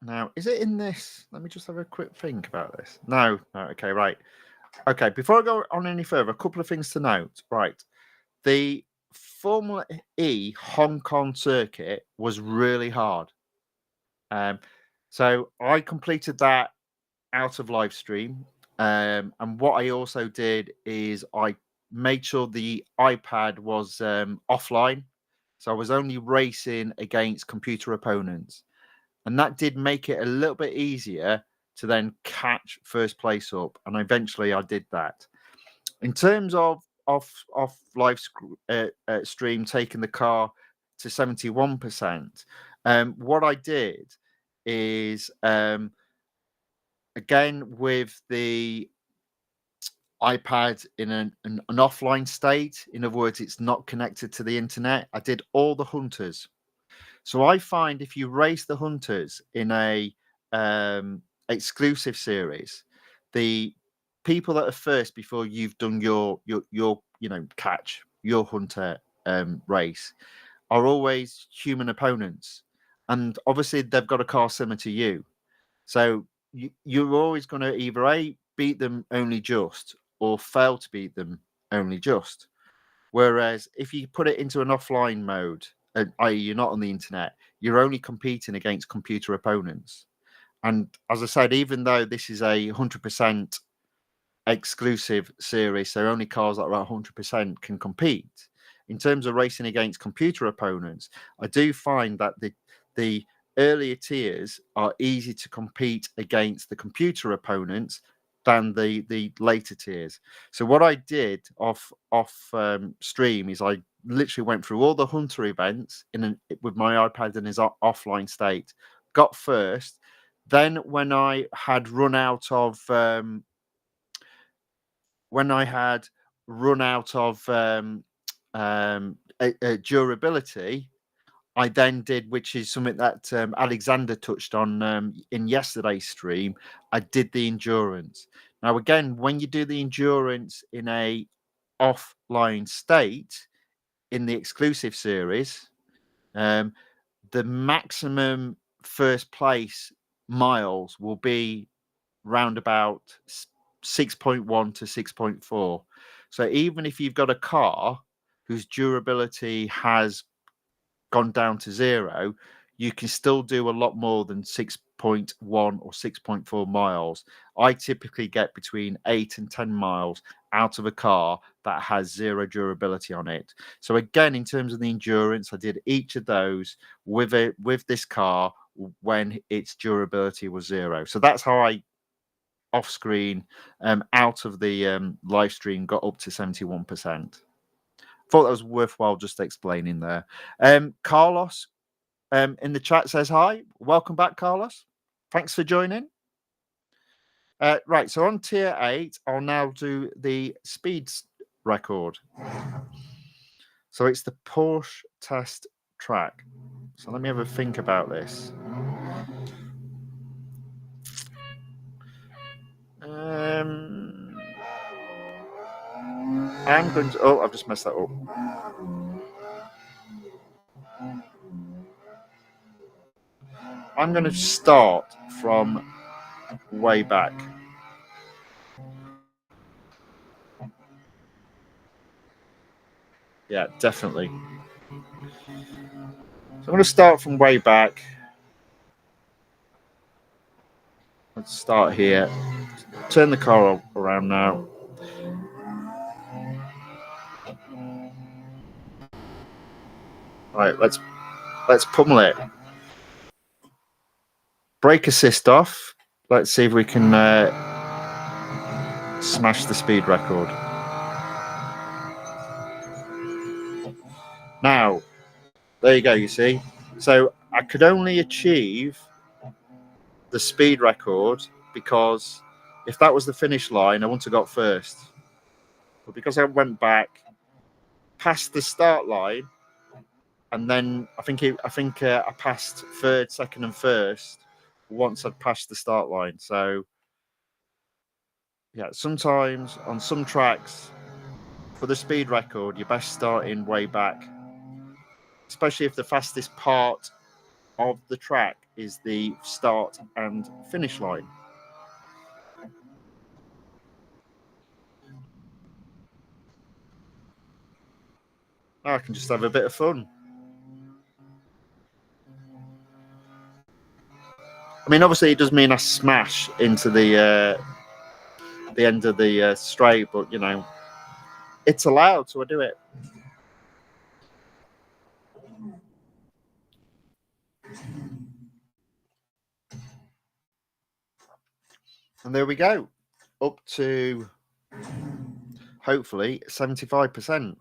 Now, is it in this? Let me just have a quick think about this. No. Okay, right. Okay, before I go on any further, a couple of things to note. Right. The Formula E Hong Kong circuit was really hard. So I completed that out of live stream. And what I also did is I made sure the iPad was offline. So I was only racing against computer opponents. And that did make it a little bit easier to then catch first place up. And eventually I did that. In terms of off live stream taking the car to 71%, what I did is again with the iPad in an offline state. In other words, it's not connected to the internet. I did all the hunters. So I find if you race the hunters in a exclusive series, the people that are first before you've done your catch your hunter race are always human opponents, and obviously they've got a car similar to you. So you're always going to either beat them only just or fail to beat them only just. Whereas if you put it into an offline mode, i.e., you're not on the internet, you're only competing against computer opponents. And as I said, even though this is a 100% exclusive series, so only cars that are 100% can compete. In terms of racing against computer opponents, I do find that the earlier tiers are easy to compete against the computer opponents than the later tiers. So what I did off stream is I literally went through all the hunter events with my iPad in his offline state, got first. Then when I had run out of durability, I then did, which is something that Alexander touched on in yesterday's stream. I did the endurance. Now, again, when you do the endurance in a offline state in the exclusive series, the maximum first place miles will be round about 6.1 to 6.4. So even if you've got a car whose durability has gone down to 0, you can still do a lot more than 6.1 or 6.4 miles. I typically get between 8 and 10 miles out of a car that has 0 durability on it. So again, in terms of the endurance, I did each of those with this car when its durability was 0. So that's how I off screen, out of the live stream, got up to 71%. Thought that was worthwhile just explaining there. Carlos in the chat says hi. Welcome back, Carlos. Thanks for joining. Right, so on tier 8, I'll now do the speeds record. So it's the Porsche test track. So let me have a think about this. I'm going to. Oh, I've just messed that up. I'm going to start from way back. Yeah, definitely. So I'm going to start from way back. Let's start here. Turn the car around now. Right, let's pummel it. Brake assist off. Let's see if we can smash the speed record. Now, there you go, you see. So I could only achieve the speed record because if that was the finish line, I wouldn't have got first. But because I went back past the start line, and then I think I passed third, second, and first once I'd passed the start line. So yeah, sometimes on some tracks for the speed record, you're best starting way back, especially if the fastest part of the track is the start and finish line. Now I can just have a bit of fun. I mean, obviously, it does mean I smash into the end of the straight, but you know, it's allowed, so I do it. And there we go, up to hopefully 75%.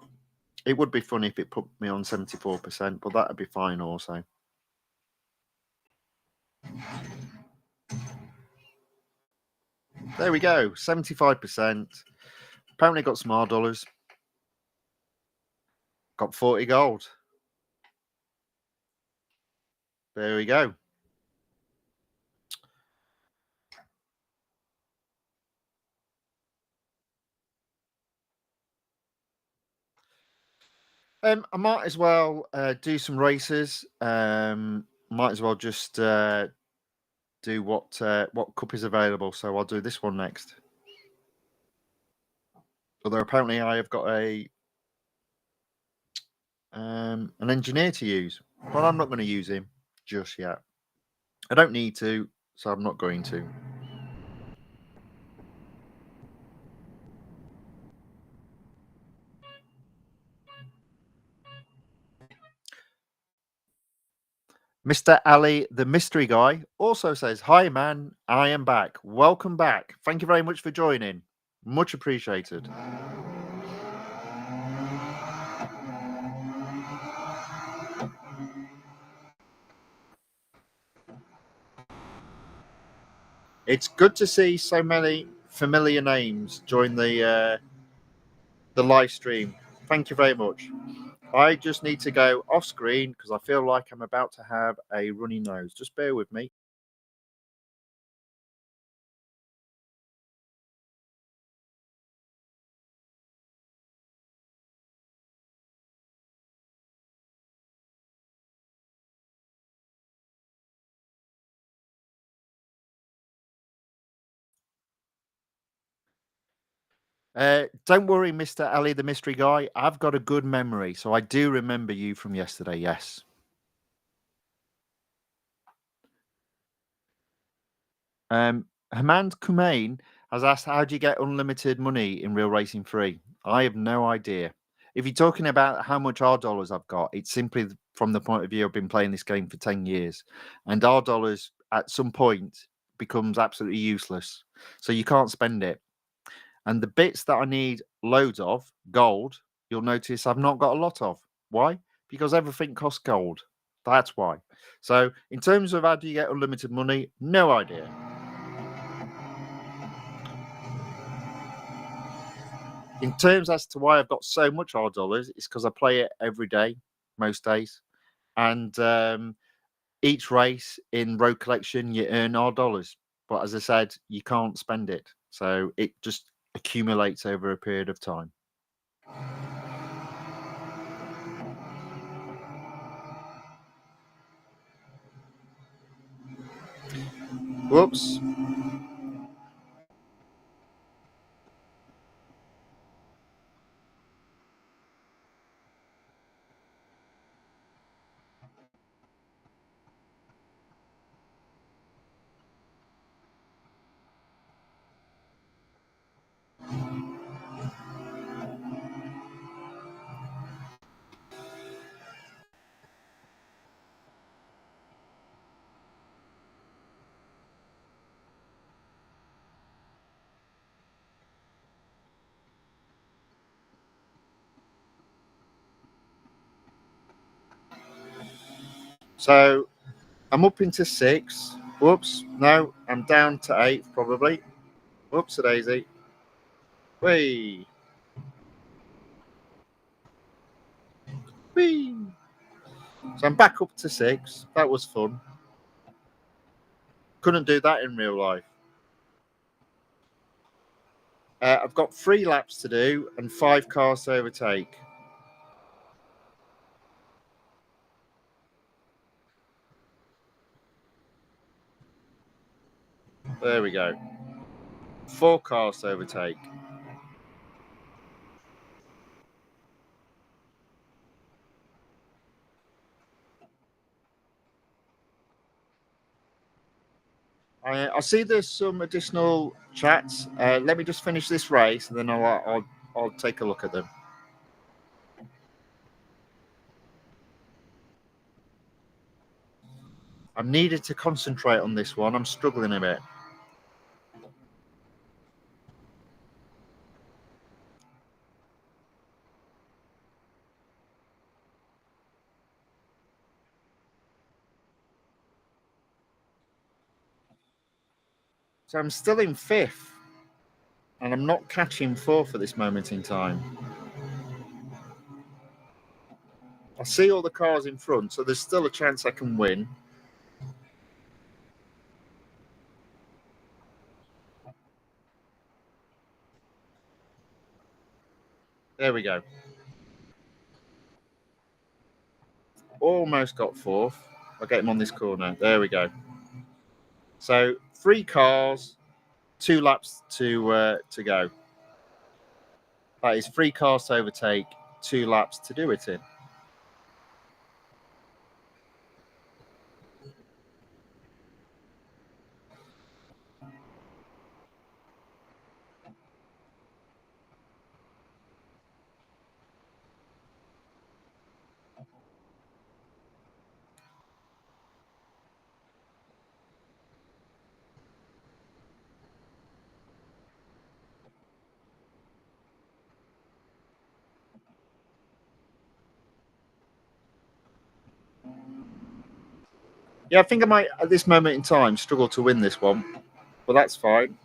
It would be funny if it put me on 74%, but that'd be fine also. There we go, 75%. Apparently got some $. Got 40 gold. There we go. I might as well do some races. Might as well just do what cup is available. So I'll do this one next. Although apparently I have got an engineer to use, but I'm not going to use him just yet. I don't need to, so I'm not going to. Mr. Ali, the mystery guy, also says, "Hi, man. I am back. Welcome back. Thank you very much for joining. Much appreciated." It's good to see so many familiar names join the live stream. Thank you very much. I just need to go off screen because I feel like I'm about to have a runny nose. Just bear with me. Don't worry, Mr. Ellie, the mystery guy. I've got a good memory, so I do remember you from yesterday. Yes. Hamand Kumain has asked, "How do you get unlimited money in Real Racing 3?" I have no idea. If you're talking about how much R dollars I've got, it's simply from the point of view I've been playing this game for 10 years, and R dollars at some point becomes absolutely useless. So you can't spend it. And the bits that I need loads of, gold, you'll notice I've not got a lot of. Why? Because everything costs gold. That's why. So, in terms of how do you get unlimited money, no idea. In terms as to why I've got so much R dollars, it's because I play it every day, most days. And each race in Road Collection, you earn R dollars. But as I said, you can't spend it. So it just accumulates over a period of time. Whoops. So I'm up into 6. Whoops. No, I'm down to 8 probably. Whoops a daisy. Whee. Whee. So I'm back up to 6. That was fun. Couldn't do that in real life. I've got 3 laps to do and 5 cars to overtake. There we go. 4 cars to overtake. I see there's some additional chats. Let me just finish this race and then I'll take a look at them. I'm needed to concentrate on this one. I'm struggling a bit. So I'm still in 5th, and I'm not catching 4th at this moment in time. I see all the cars in front, so there's still a chance I can win. There we go. Almost got 4th. I'll get him on this corner. There we go. So 3 cars, 2 laps to go. That is 3 cars to overtake, 2 laps to do it in. Yeah, I think I might, at this moment in time, struggle to win this one, but that's fine.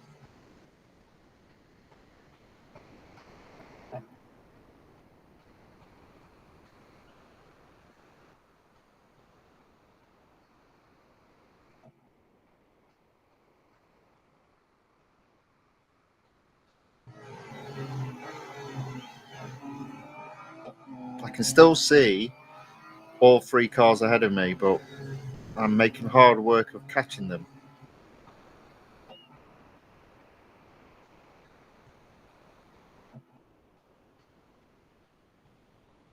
I can still see all 3 cars ahead of me, but I'm making hard work of catching them.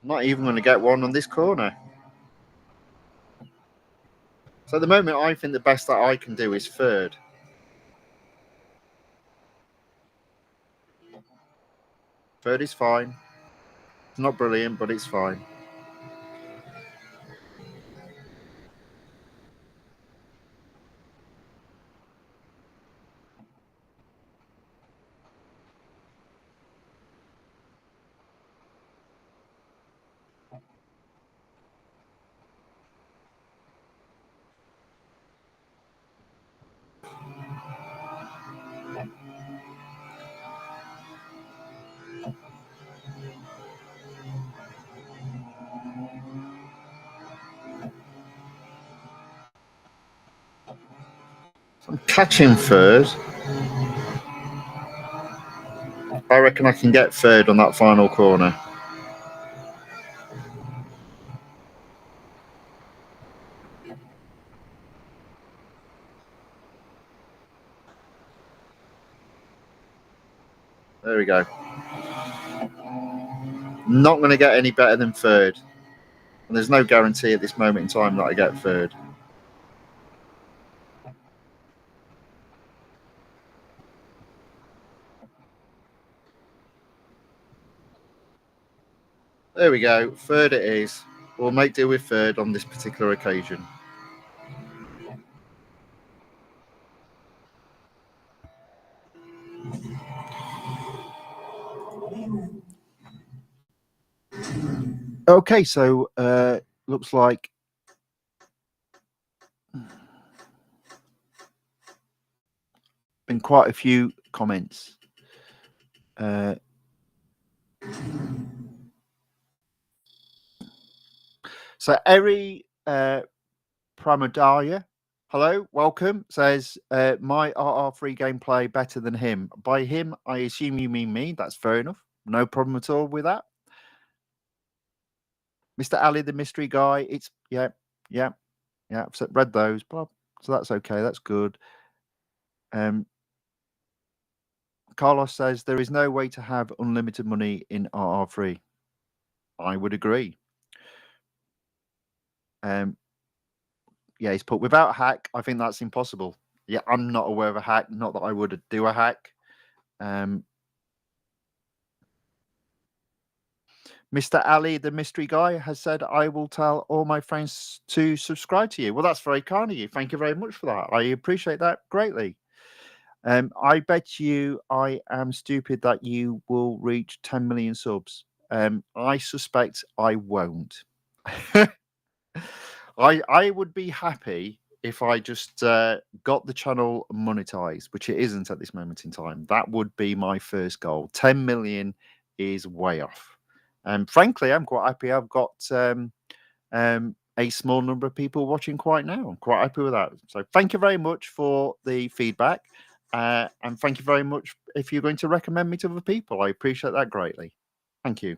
I'm not even going to get one on this corner. So at the moment, I think the best that I can do is third. Third is fine. It's not brilliant, but it's fine. So I'm catching third. I reckon I can get third on that final corner. There we go. Not going to get any better than third. And there's no guarantee at this moment in time that I get third. There we go. Third it is. We'll make do with third on this particular occasion. Okay, so looks like been quite a few comments. So Eri Pramadaya, hello, welcome, says my RR3 gameplay better than him. By him, I assume you mean me. That's fair enough. No problem at all with that. Mr. Ali, the mystery guy, it's yeah. I've read those, so that's okay. That's good. Carlos says there is no way to have unlimited money in RR3. I would agree. Yeah, he's put without a hack. I think that's impossible. Yeah, I'm not aware of a hack. Not that I would do a hack. Mr. Ali, the mystery guy, has said, I will tell all my friends to subscribe to you. Well, that's very kind of you. Thank you very much for that. I appreciate that greatly. I bet you I am stupid that you will reach 10 million subs. I suspect I won't. I would be happy if I just got the channel monetized, which it isn't at this moment in time. That would be my first goal. 10 million is way off. And frankly, I'm quite happy I've got a small number of people watching quite now. I'm quite happy with that. So thank you very much for the feedback. And thank you very much if you're going to recommend me to other people. I appreciate that greatly. Thank you.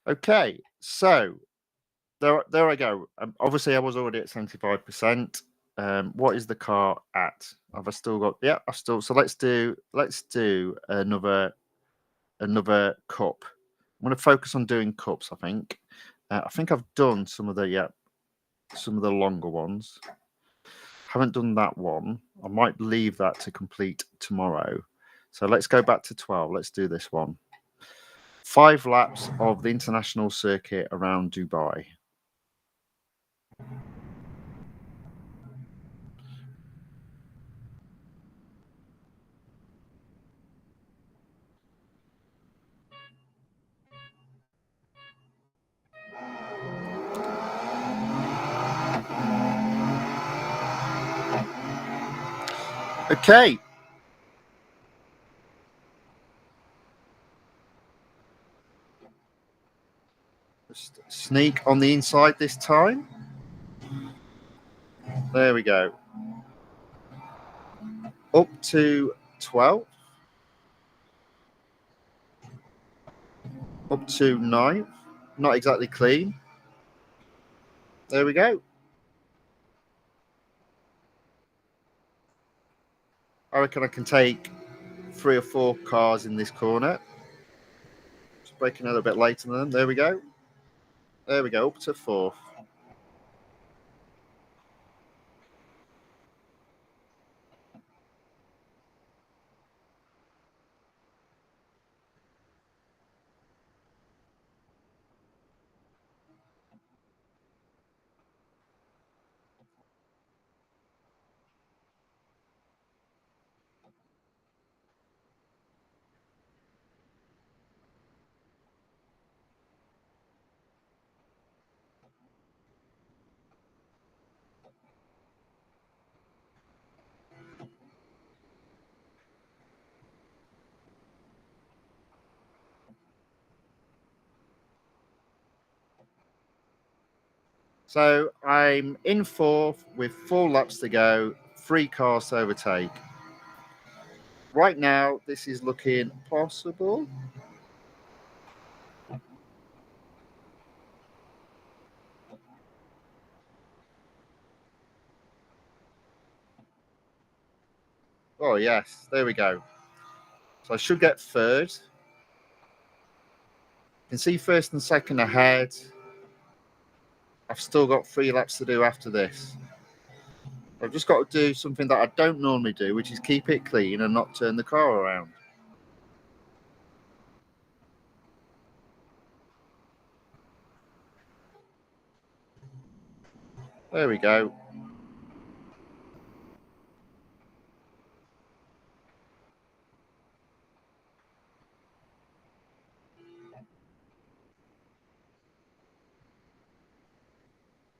Okay, so there I go. Obviously, I was already at 75%. What is the car at? Have I still got? Yeah, I've still. So let's do another cup. I'm going to focus on doing cups. I think I've done some of the longer ones. Haven't done that one. I might leave that to complete tomorrow. So let's go back to 12. Let's do this one. 5 laps of the international circuit around Dubai. Okay. Just sneak on the inside this time. There we go. Up to 12. Up to 9. Not exactly clean. There we go. I reckon I can take 3 or 4 cars in this corner. Just braking a little bit later than them. There we go. There we go, up to 4th. So I'm in 4th with 4 laps to go, 3 cars to overtake. Right now, this is looking possible. Oh, yes, there we go. So I should get 3rd. You can see 1st and 2nd ahead. I've still got 3 laps to do after this. I've just got to do something that I don't normally do, which is keep it clean and not turn the car around. There we go.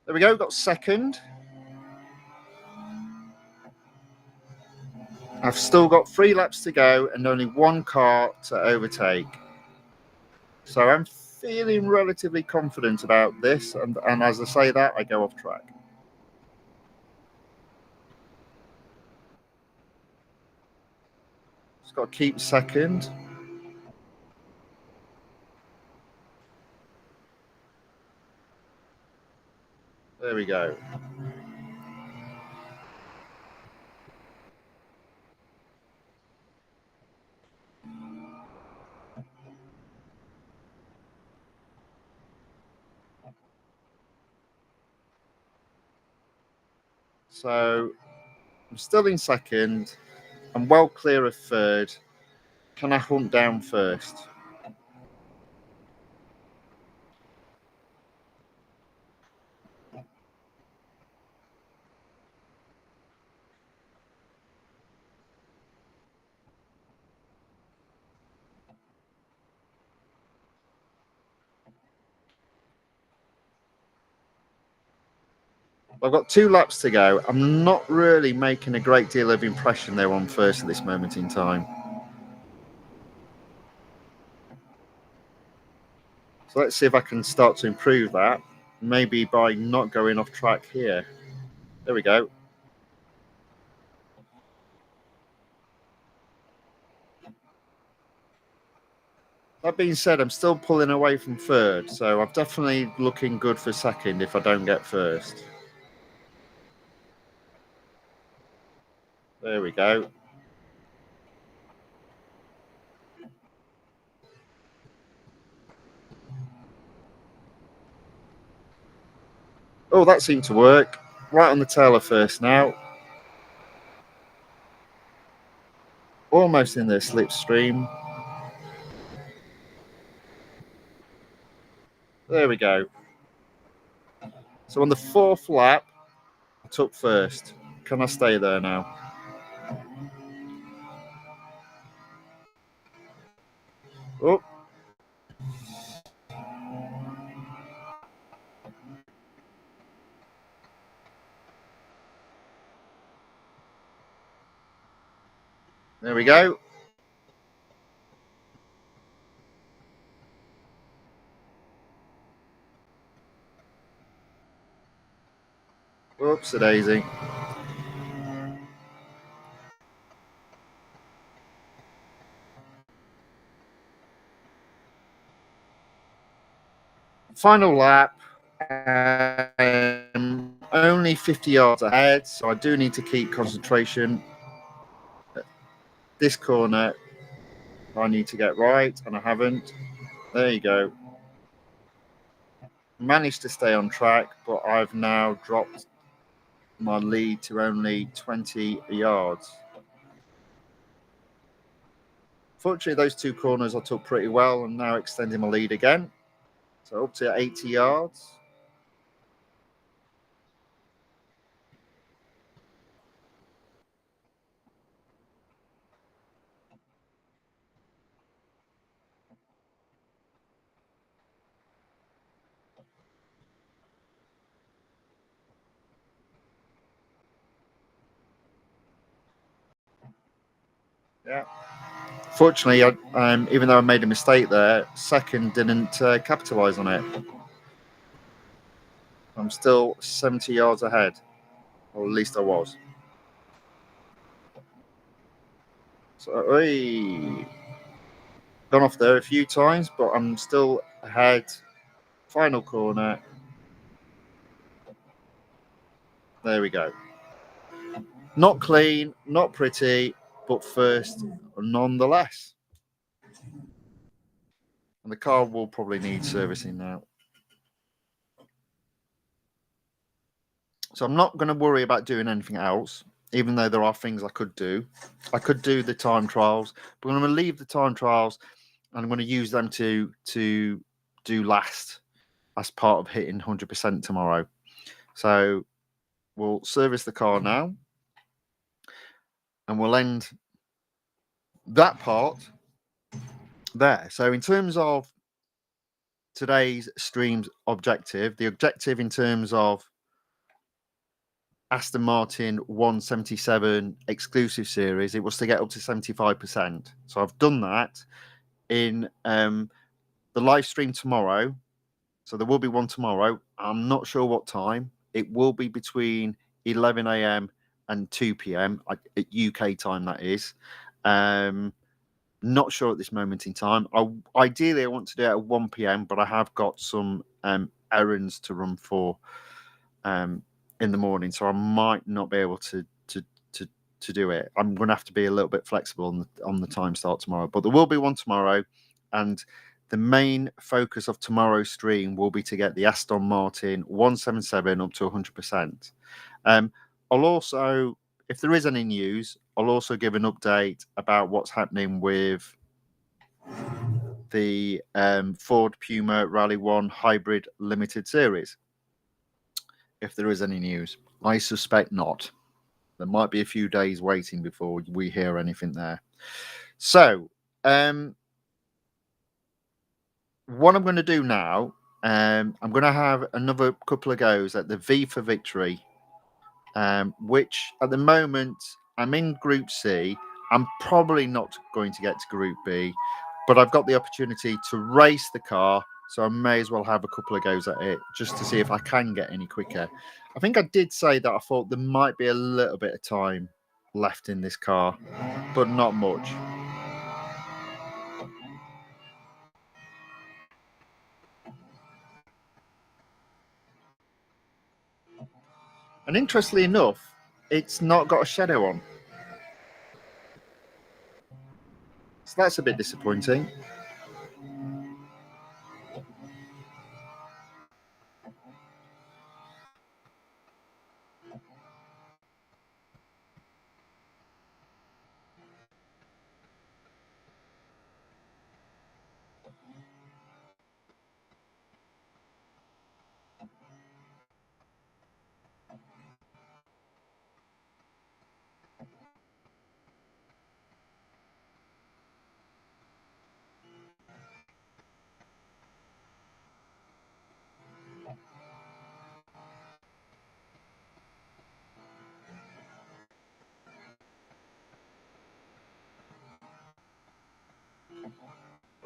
There we go, got 2nd. I've still got 3 laps to go and only 1 car to overtake. So I'm feeling relatively confident about this. And as I say that, I go off track. Just got to keep 2nd. There we go. So I'm still in 2nd. I'm well clear of 3rd. Can I hunt down 1st? I've got 2 laps to go. I'm not really making a great deal of impression there on 1st at this moment in time. So let's see if I can start to improve that. Maybe by not going off track here. There we go. That being said, I'm still pulling away from 3rd, so I'm definitely looking good for 2nd if I don't get 1st. There we go. Oh, that seemed to work. Right on the tail of 1st now. Almost in the slipstream. There we go. So on the 4th lap, I took 1st. Can I stay there now? Oh. There we go. Whoops, a daisy. Final lap. Only 50 yards ahead, so I do need to keep concentration. This corner I need to get right, and I haven't. There you go. Managed to stay on track, but I've now dropped my lead to only 20 yards. Fortunately, those two corners I took pretty well and now extending my lead again. So up to 80 yards. Yeah. Fortunately, even though I made a mistake there, second didn't capitalise on it. I'm still 70 yards ahead, or at least I was. So, hey, gone off there a few times, but I'm still ahead. Final corner. There we go. Not clean, not pretty, but first nonetheless. And the car will probably need servicing now. So I'm not going to worry about doing anything else, even though there are things I could do. I could do the time trials, but I'm going to leave the time trials and I'm going to use them to do last as part of hitting 100% tomorrow. So we'll service the car now and we'll end that part there. So in terms of today's stream's objective, the objective in terms of Aston Martin 177 exclusive series, it was to get up to 75%. So I've done that in the live stream tomorrow. So there will be one tomorrow. I'm not sure what time. It will be between 11 a.m. and 2 p.m. at UK time, that is. Not sure at this moment in time. Ideally, I want to do it at 1 p.m., but I have got some errands to run for in the morning, so I might not be able to do it. I'm going to have to be a little bit flexible on the time start tomorrow, but there will be one tomorrow, and the main focus of tomorrow's stream will be to get the Aston Martin 177 up to 100%. I'll also, if there is any news, I'll also give an update about what's happening with the Ford Puma Rally1 Hybrid Limited Series. If there is any news, I suspect not. There might be a few days waiting before we hear anything there. So, what I'm going to do now, I'm going to have another couple of goes at the V for Victory, which at the moment I'm in Group C. I'm probably not going to get to Group B, but I've got the opportunity to race the car, so I may as well have a couple of goes at it just to see if I can get any quicker. I think I did say that I thought there might be a little bit of time left in this car, but not much. And interestingly enough, it's not got a shadow on. So that's a bit disappointing.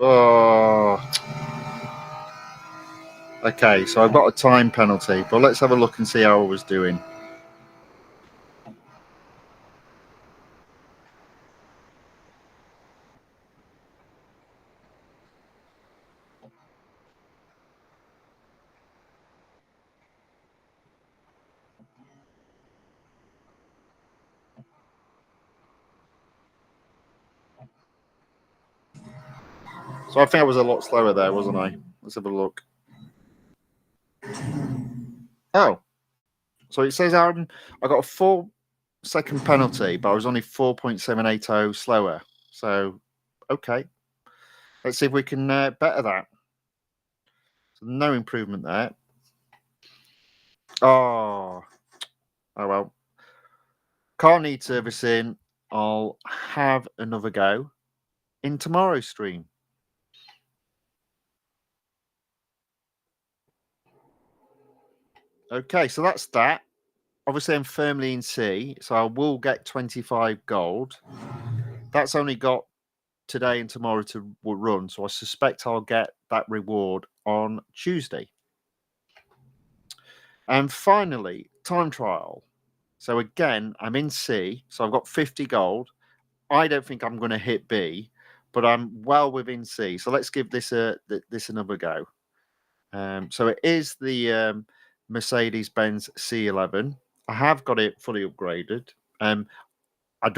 Oh, okay. So I've got a time penalty, but let's have a look and see how I was doing. So I think I was a lot slower there, wasn't I? Let's have a look. Oh, so it says I got a 4-second penalty, but I was only 4.780 slower. So, okay. Let's see if we can better that. So no improvement there. Oh well. Car needs servicing. I'll have another go in tomorrow's stream. Okay, so that's that. Obviously, I'm firmly in C, so I will get 25 gold. That's only got today and tomorrow to run, so I suspect I'll get that reward on Tuesday. And finally, time trial. So again, I'm in C, so I've got 50 gold. I don't think I'm going to hit B, but I'm well within C. So let's give this another go. So it is the Mercedes-Benz C11. I have got it fully upgraded. I'd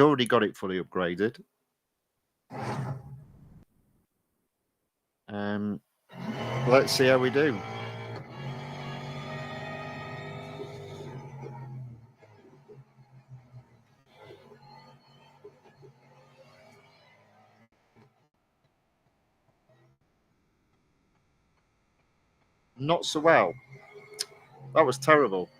already got it fully upgraded. Let's see how we do. Not so well. That was terrible.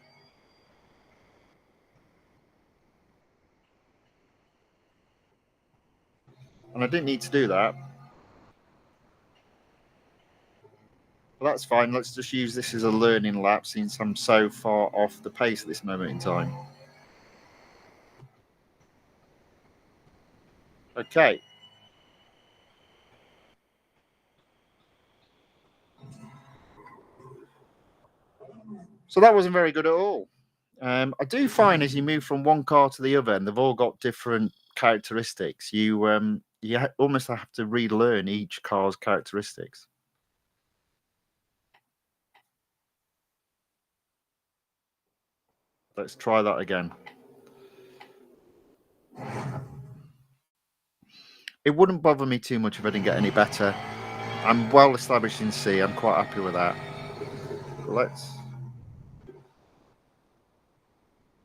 And I didn't need to do that. But that's fine. Let's just use this as a learning lap since I'm so far off the pace at this moment in time. Okay. So that wasn't very good at all. I do find as you move from one car to the other, and they've all got different characteristics, you almost have to relearn each car's characteristics. Let's try that again. It wouldn't bother me too much if I didn't get any better. I'm well established in C. I'm quite happy with that. Let's.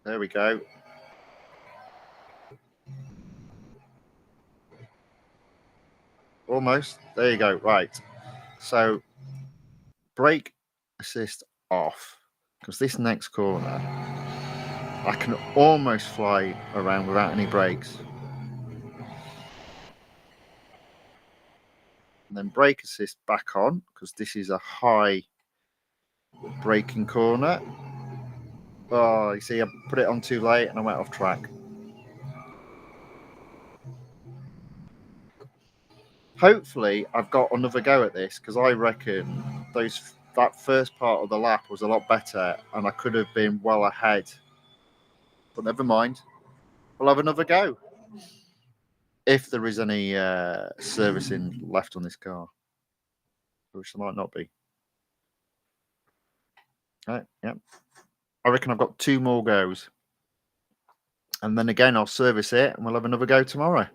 There we go. Almost. There you go. Right. So brake assist off, because this next corner I can almost fly around without any brakes. And then brake assist back on, because this is a high braking corner. Oh, you see, I put it on too late and I went off track. Hopefully, I've got another go at this, because I reckon that first part of the lap was a lot better and I could have been well ahead. But never mind. We'll have another go. If there is any servicing left on this car, which there might not be. Right, yeah. I reckon I've got 2 more goes. And then again, I'll service it and we'll have another go tomorrow.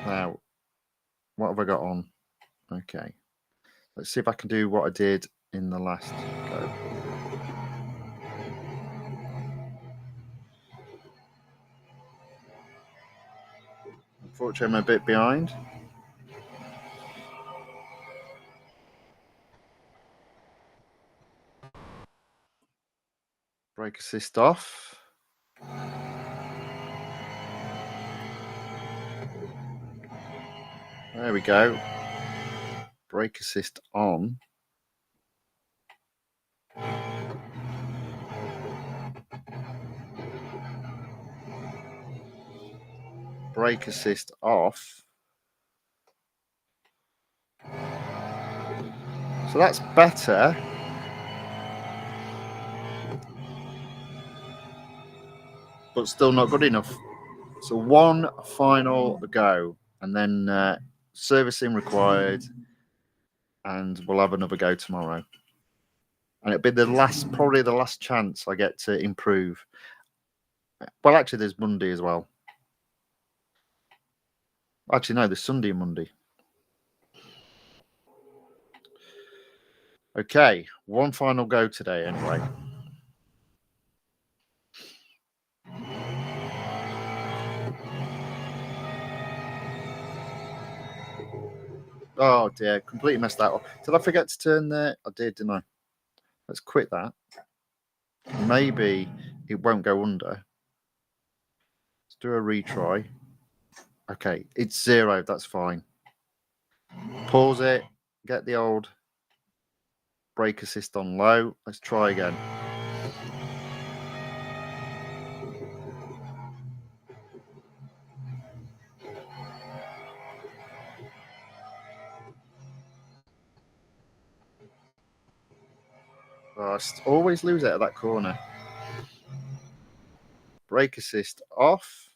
Now, what have I got on? Okay. Let's see if I can do what I did in the last go. Unfortunately, I'm a bit behind. Brake assist off. There we go. Brake assist on. Brake assist off. So that's better. But still not good enough. So one final go, and then servicing required, and we'll have another go tomorrow. and it'll be probably the last chance I get to improve. Well, actually, there's Monday as well. Actually, no, there's Sunday and Monday. Okay, one final go today, anyway. Oh dear, completely messed that up. Did I forget to turn the? I did, didn't I? Let's quit that. Maybe it won't go under. Let's do a retry. Okay, it's 0. That's fine. Pause it. Get the old brake assist on low. Let's try again. Oh, I always lose it at that corner. Brake assist off.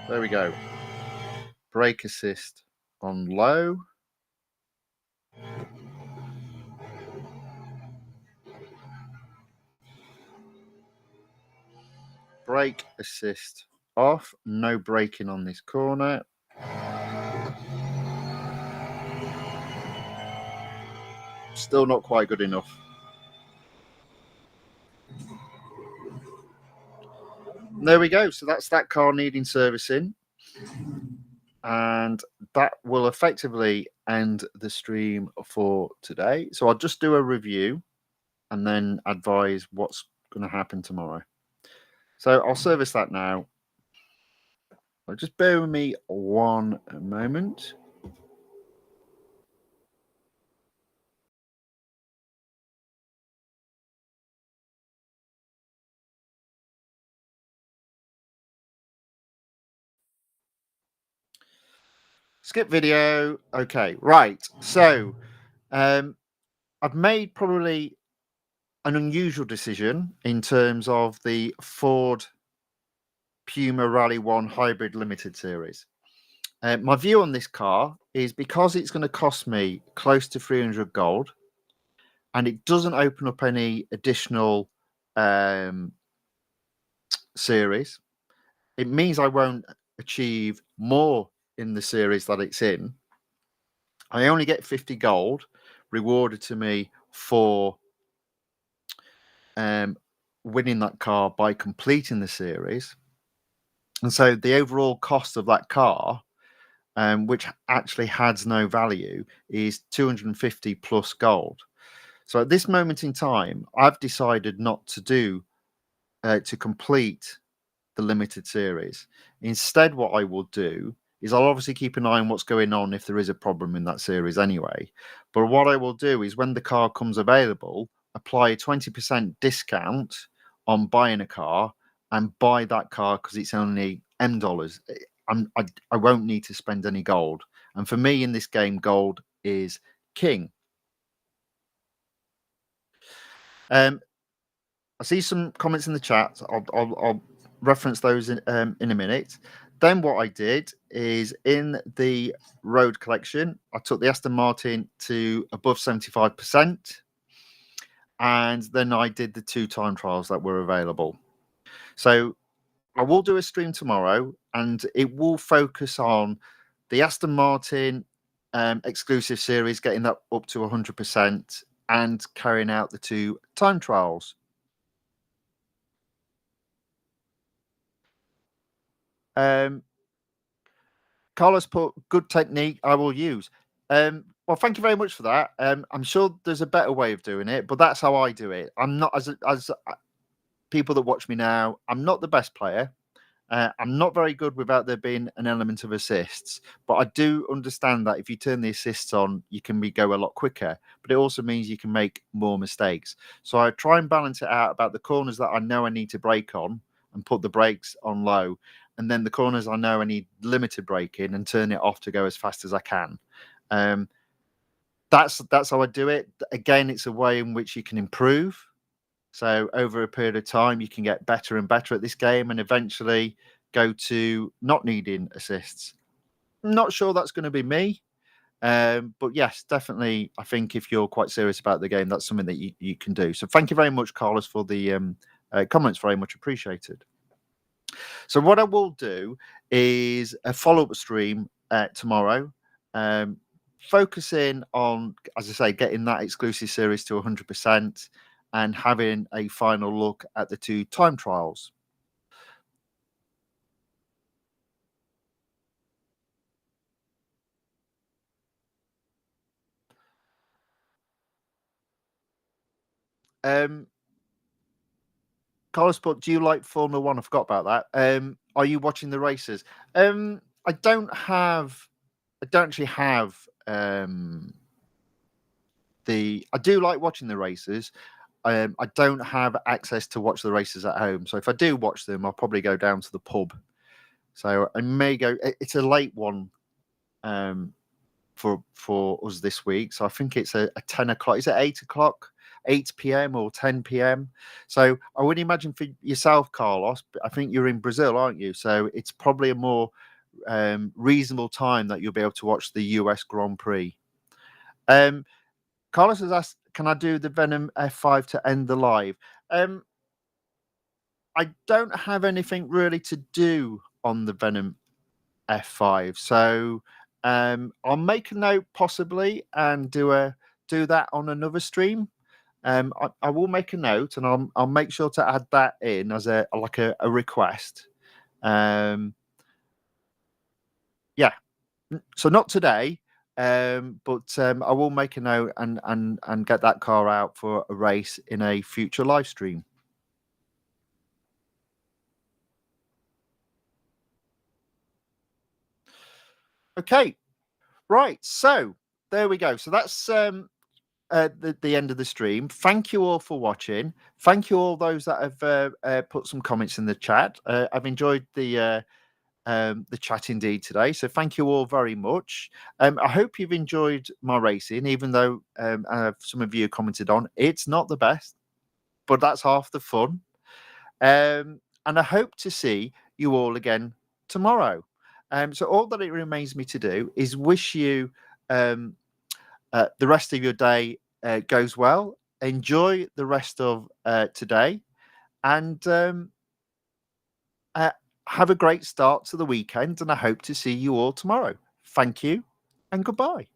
There we go. Brake assist on low. Brake assist off. No braking on this corner. Still not quite good enough. There we go. So that's that car needing servicing. And that will effectively end the stream for today. So I'll just do a review and then advise what's going to happen tomorrow. So I'll service that now. Just bear with me one moment. Skip video. Okay, right. So I've made probably an unusual decision in terms of the Ford Puma Rally1 Hybrid Limited Series. My view on this car is because it's going to cost me close to 300 gold and it doesn't open up any additional series, it means I won't achieve more in the series that it's in. I only get 50 gold rewarded to me for winning that car by completing the series. And so the overall cost of that car, which actually has no value, is 250 plus gold. So at this moment in time, I've decided not to do to complete the limited series. Instead, what I will do is I'll obviously keep an eye on what's going on if there is a problem in that series anyway. But what I will do is when the car comes available, apply a 20% discount on buying a car and buy that car because it's only M dollars. I won't need to spend any gold. And for me in this game, gold is king. I see some comments in the chat. I'll reference those in a minute. Then what I did is in the road collection, I took the Aston Martin to above 75%. And then I did the 2 time trials that were available. So I will do a stream tomorrow and it will focus on the Aston Martin exclusive series, getting that up to 100% and carrying out the 2 time trials. Carlos put good technique I will use. Well, thank you very much for that. I'm sure there's a better way of doing it, but that's how I do it. I'm not as people that watch me now. I'm not the best player. I'm not very good without there being an element of assists, but I do understand that if you turn the assists on, you can go a lot quicker, but it also means you can make more mistakes. So I try and balance it out about the corners that I know I need to brake on and put the brakes on low, and then the corners I know I need limited braking and turn it off to go as fast as I can. That's how I do it. Again, it's a way in which you can improve. So over a period of time, you can get better and better at this game and eventually go to not needing assists. Not sure that's going to be me. But yes, definitely. I think if you're quite serious about the game, that's something that you can do. So thank you very much, Carlos, for the comments. Very much appreciated. So what I will do is a follow-up stream tomorrow, um, focusing on, as I say, getting that exclusive series to 100% and having a final look at the two time trials. Um, Carlos, but do you like Formula One? I forgot about that. Are you watching the races? I don't have. I don't actually have the. I do like watching the races. I don't have access to watch the races at home, so if I do watch them, I'll probably go down to the pub. So I may go. It's a late one for us this week, so I think it's a 10 o'clock. Is it 8 o'clock? 8 p.m. or 10 p.m. So I would imagine for yourself, Carlos. I think you're in Brazil, aren't you? So it's probably a more reasonable time that you'll be able to watch the US Grand Prix. Carlos has asked, "Can I do the Venom F5 to end the live?" I don't have anything really to do on the Venom F5, so I'll make a note possibly and do that on another stream. I will make a note and I'll make sure to add that in as a request. Yeah, so not today, but I will make a note and get that car out for a race in a future live stream. Okay, right. So there we go. So that's the end of the stream. Thank you all for watching. Thank you all those that have put some comments in the chat. I've enjoyed the chat indeed today. So thank you all very much. I hope you've enjoyed my racing, even though some of you commented on it's not the best, but that's half the fun. And I hope to see you all again tomorrow. So all that it remains me to do is wish you the rest of your day goes well. Enjoy the rest of today, and uh, have a great start to the weekend. And I hope to see you all tomorrow. Thank you, and goodbye.